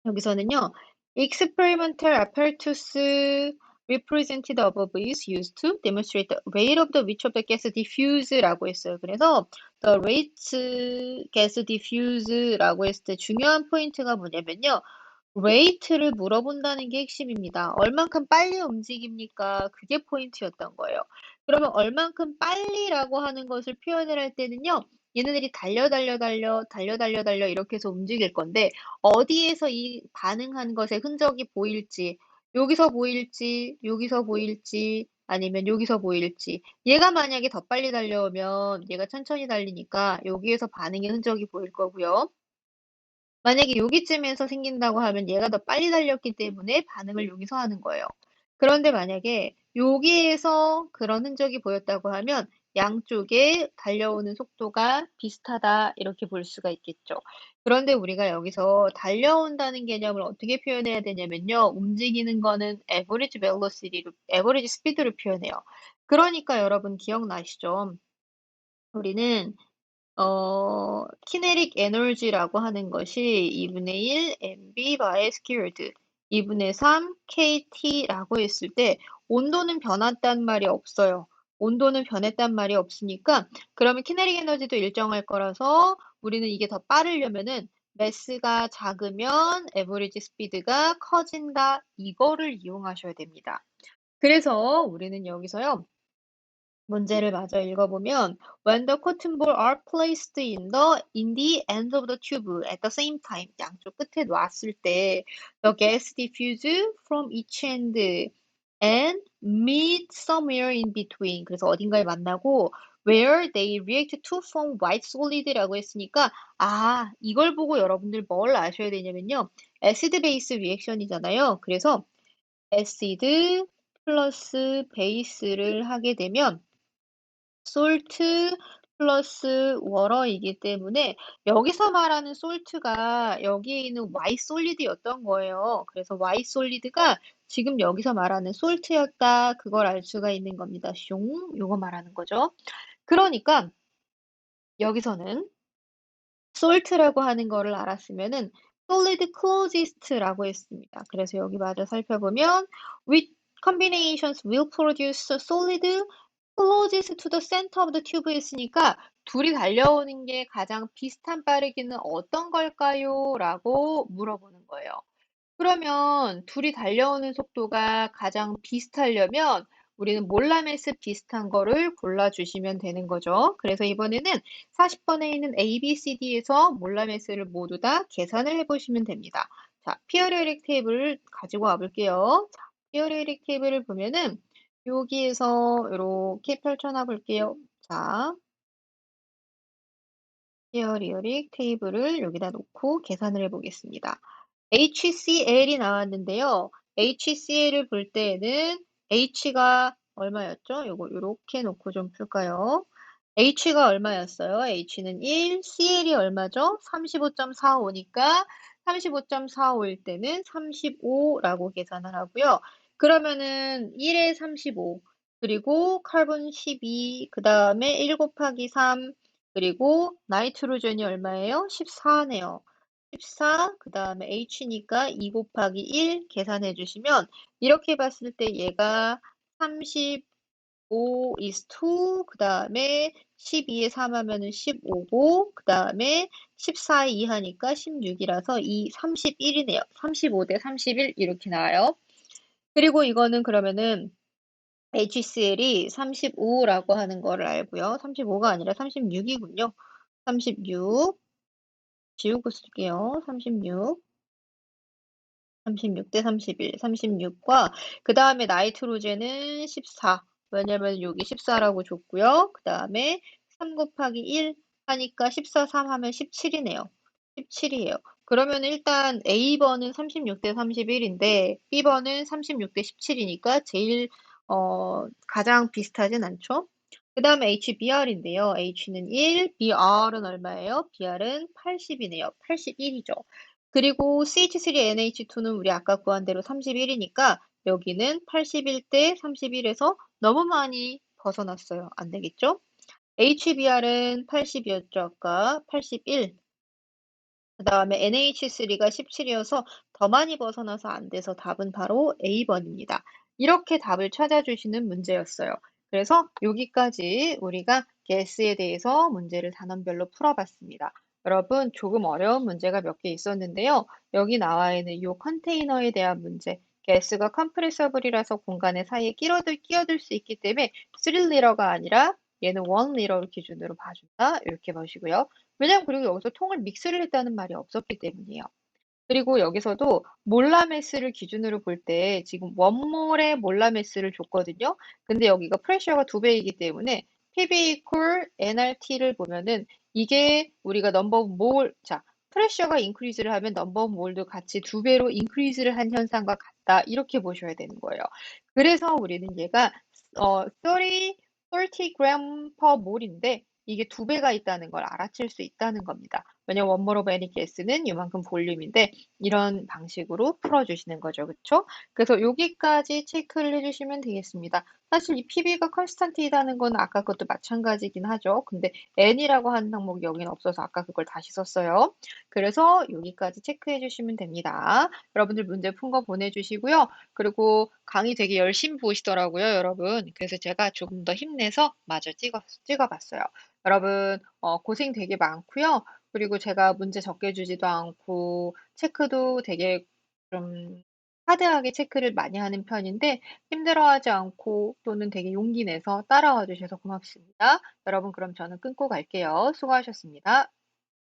여기서는요. Experimental apparatus represented above is used to demonstrate the rate of the which of the gas diffuse라고 했어요. 그래서 the rate gas diffuse라고 했을 때 중요한 포인트가 뭐냐면요. rate를 물어본다는 게 핵심입니다. 얼만큼 빨리 움직입니까? 그게 포인트였던 거예요. 그러면 얼만큼 빨리라고 하는 것을 표현을 할 때는요. 얘네들이 달려 이렇게 해서 움직일 건데 어디에서 이 반응한 것의 흔적이 보일지 여기서 보일지 아니면 여기서 보일지 얘가 만약에 더 빨리 달려오면 얘가 천천히 달리니까 여기에서 반응의 흔적이 보일 거고요. 만약에 여기쯤에서 생긴다고 하면 얘가 더 빨리 달렸기 때문에 반응을 여기서 하는 거예요. 그런데 만약에 여기에서 그런 흔적이 보였다고 하면 양쪽에 달려오는 속도가 비슷하다 이렇게 볼 수가 있겠죠. 그런데 우리가 여기서 달려온다는 개념을 어떻게 표현해야 되냐면요. 움직이는 거는 average velocity로, average speed로 표현해요. 그러니까 여러분 기억나시죠? 우리는 kinetic energy라고 하는 것이 2분의 1 mv by squared 2분의 3 kT라고 했을 때 온도는 변했단 말이 없어요. 온도는 변했단 말이 없으니까 그러면 kinetic 에너지도 일정할 거라서 우리는 이게 더 빠르려면은 매스가 작으면 average speed가 커진다. 이거를 이용하셔야 됩니다. 그래서 우리는 여기서요. 문제를 마저 읽어보면 When the cotton ball are placed in the ends of the tube at the same time 양쪽 끝에 놨을 때 the gas diffuse from each end and meet somewhere in between 그래서 어딘가에 만나고 where they react to form white solid라고 했으니까 이걸 보고 여러분들 뭘 아셔야 되냐면요 애시드 베이스 리액션이잖아요. 그래서 애시드 플러스 베이스를 하게 되면 솔트 플러스 워러이기 때문에 여기서 말하는 솔트가 여기에 있는 Y 솔리드였던 거예요. 그래서 Y 솔리드가 지금 여기서 말하는 솔트였다. 그걸 알 수가 있는 겁니다. 숑 요거 말하는 거죠. 그러니까 여기서는 salt라고 하는 거를 알았으면은 solid closest라고 했습니다. 그래서 여기 마저 살펴보면 which combinations will produce solid closest to the center of the tube 했으니까 둘이 달려오는 게 가장 비슷한 빠르기는 어떤 걸까요? 라고 물어보는 거예요. 그러면 둘이 달려오는 속도가 가장 비슷하려면 우리는 몰라메스 비슷한 거를 골라주시면 되는 거죠. 그래서 이번에는 40번에 있는 A, B, C, D에서 몰라메스를 모두 다 계산을 해보시면 됩니다. 자, 피어리어릭 테이블을 가지고 와볼게요. 자, 피어리어릭 테이블을 보면은 여기에서 이렇게 펼쳐놔 볼게요. 자, 피어리어릭 테이블을 여기다 놓고 계산을 해보겠습니다. HCl이 나왔는데요. HCl을 볼 때에는 H가 얼마였죠? 요거 이렇게 놓고 좀 풀까요? H가 얼마였어요? H는 1, Cl이 얼마죠? 35.45니까 35.45일 때는 35라고 계산을 하고요. 그러면은 1에 35, 그리고 카본 12, 그 다음에 1 곱하기 3, 그리고 나이트로젠이 얼마예요? 14네요. 14, 그 다음에 H니까 2 곱하기 1 계산해 주시면 이렇게 봤을 때 얘가 35 is 2, 그 다음에 12에 3 하면은 15고, 그 다음에 14에 2 하니까 16이라서 2, 31이네요. 35 대 31 이렇게 나와요. 그리고 이거는 그러면은 HCl이 35라고 하는 거를 알고요. 35가 아니라 36이군요. 36 지우고 쓸게요. 36 대 31, 36과 그 다음에 나이트로젠은 14. 왜냐면 여기 14라고 줬고요. 그 다음에 3 곱하기 1 하니까 14, 3 하면 17이네요. 17이에요. 그러면 일단 A번은 36 대 31인데 B번은 36 대 17이니까 제일 가장 비슷하진 않죠? 그 다음에 HBr인데요. H는 1, BR은 얼마예요? BR은 80이네요. 81이죠. 그리고 CH3NH2는 우리 아까 구한 대로 31이니까 여기는 81 대 31에서 너무 많이 벗어났어요. 안 되겠죠? HBr은 80이었죠. 아까 81. 그 다음에 NH3가 17이어서 더 많이 벗어나서 안 돼서 답은 바로 A번입니다. 이렇게 답을 찾아주시는 문제였어요. 그래서 여기까지 우리가 가스에 대해서 문제를 단원별로 풀어봤습니다. 여러분 조금 어려운 문제가 몇 개 있었는데요. 여기 나와 있는 이 컨테이너에 대한 문제, 가스가 컴프레서블이라서 공간의 사이에 끼어들 수 있기 때문에 3리터가 아니라 얘는 1리터 기준으로 봐준다. 이렇게 보시고요. 왜냐면 그리고 여기서 통을 믹스를 했다는 말이 없었기 때문이에요. 그리고 여기서도 몰라메스를 기준으로 볼 때 지금 원몰의 몰라메스를 줬거든요. 근데 여기가 프레셔가 2배이기 때문에 PV equal nRT를 보면은 이게 우리가 넘버 몰, 자, 프레셔가 인크리즈를 하면 넘버 오브 몰도 같이 두 배로 인크리즈를 한 현상과 같다. 이렇게 보셔야 되는 거예요. 그래서 우리는 얘가 30 gram per mole인데 이게 두 배가 있다는 걸 알아챌 수 있다는 겁니다. 왜냐면 one mole of any gas는 이만큼 볼륨인데 이런 방식으로 풀어주시는 거죠. 그쵸? 그래서 여기까지 체크를 해주시면 되겠습니다. 사실 이 PB가 컨스탄트이다는 건 아까 그것도 마찬가지긴 하죠. 근데 N이라고 하는 항목이 여기는 없어서 아까 그걸 다시 썼어요. 그래서 여기까지 체크해 주시면 됩니다. 여러분들 문제 푼 거 보내주시고요. 그리고 강의 되게 열심히 보시더라고요, 여러분. 그래서 제가 조금 더 힘내서 마저 찍어봤어요. 여러분, 고생 되게 많고요. 그리고 제가 문제 적게 주지도 않고, 체크도 되게 좀 하드하게 체크를 많이 하는 편인데, 힘들어하지 않고 또는 되게 용기 내서 따라와 주셔서 고맙습니다. 여러분, 그럼 저는 끊고 갈게요. 수고하셨습니다.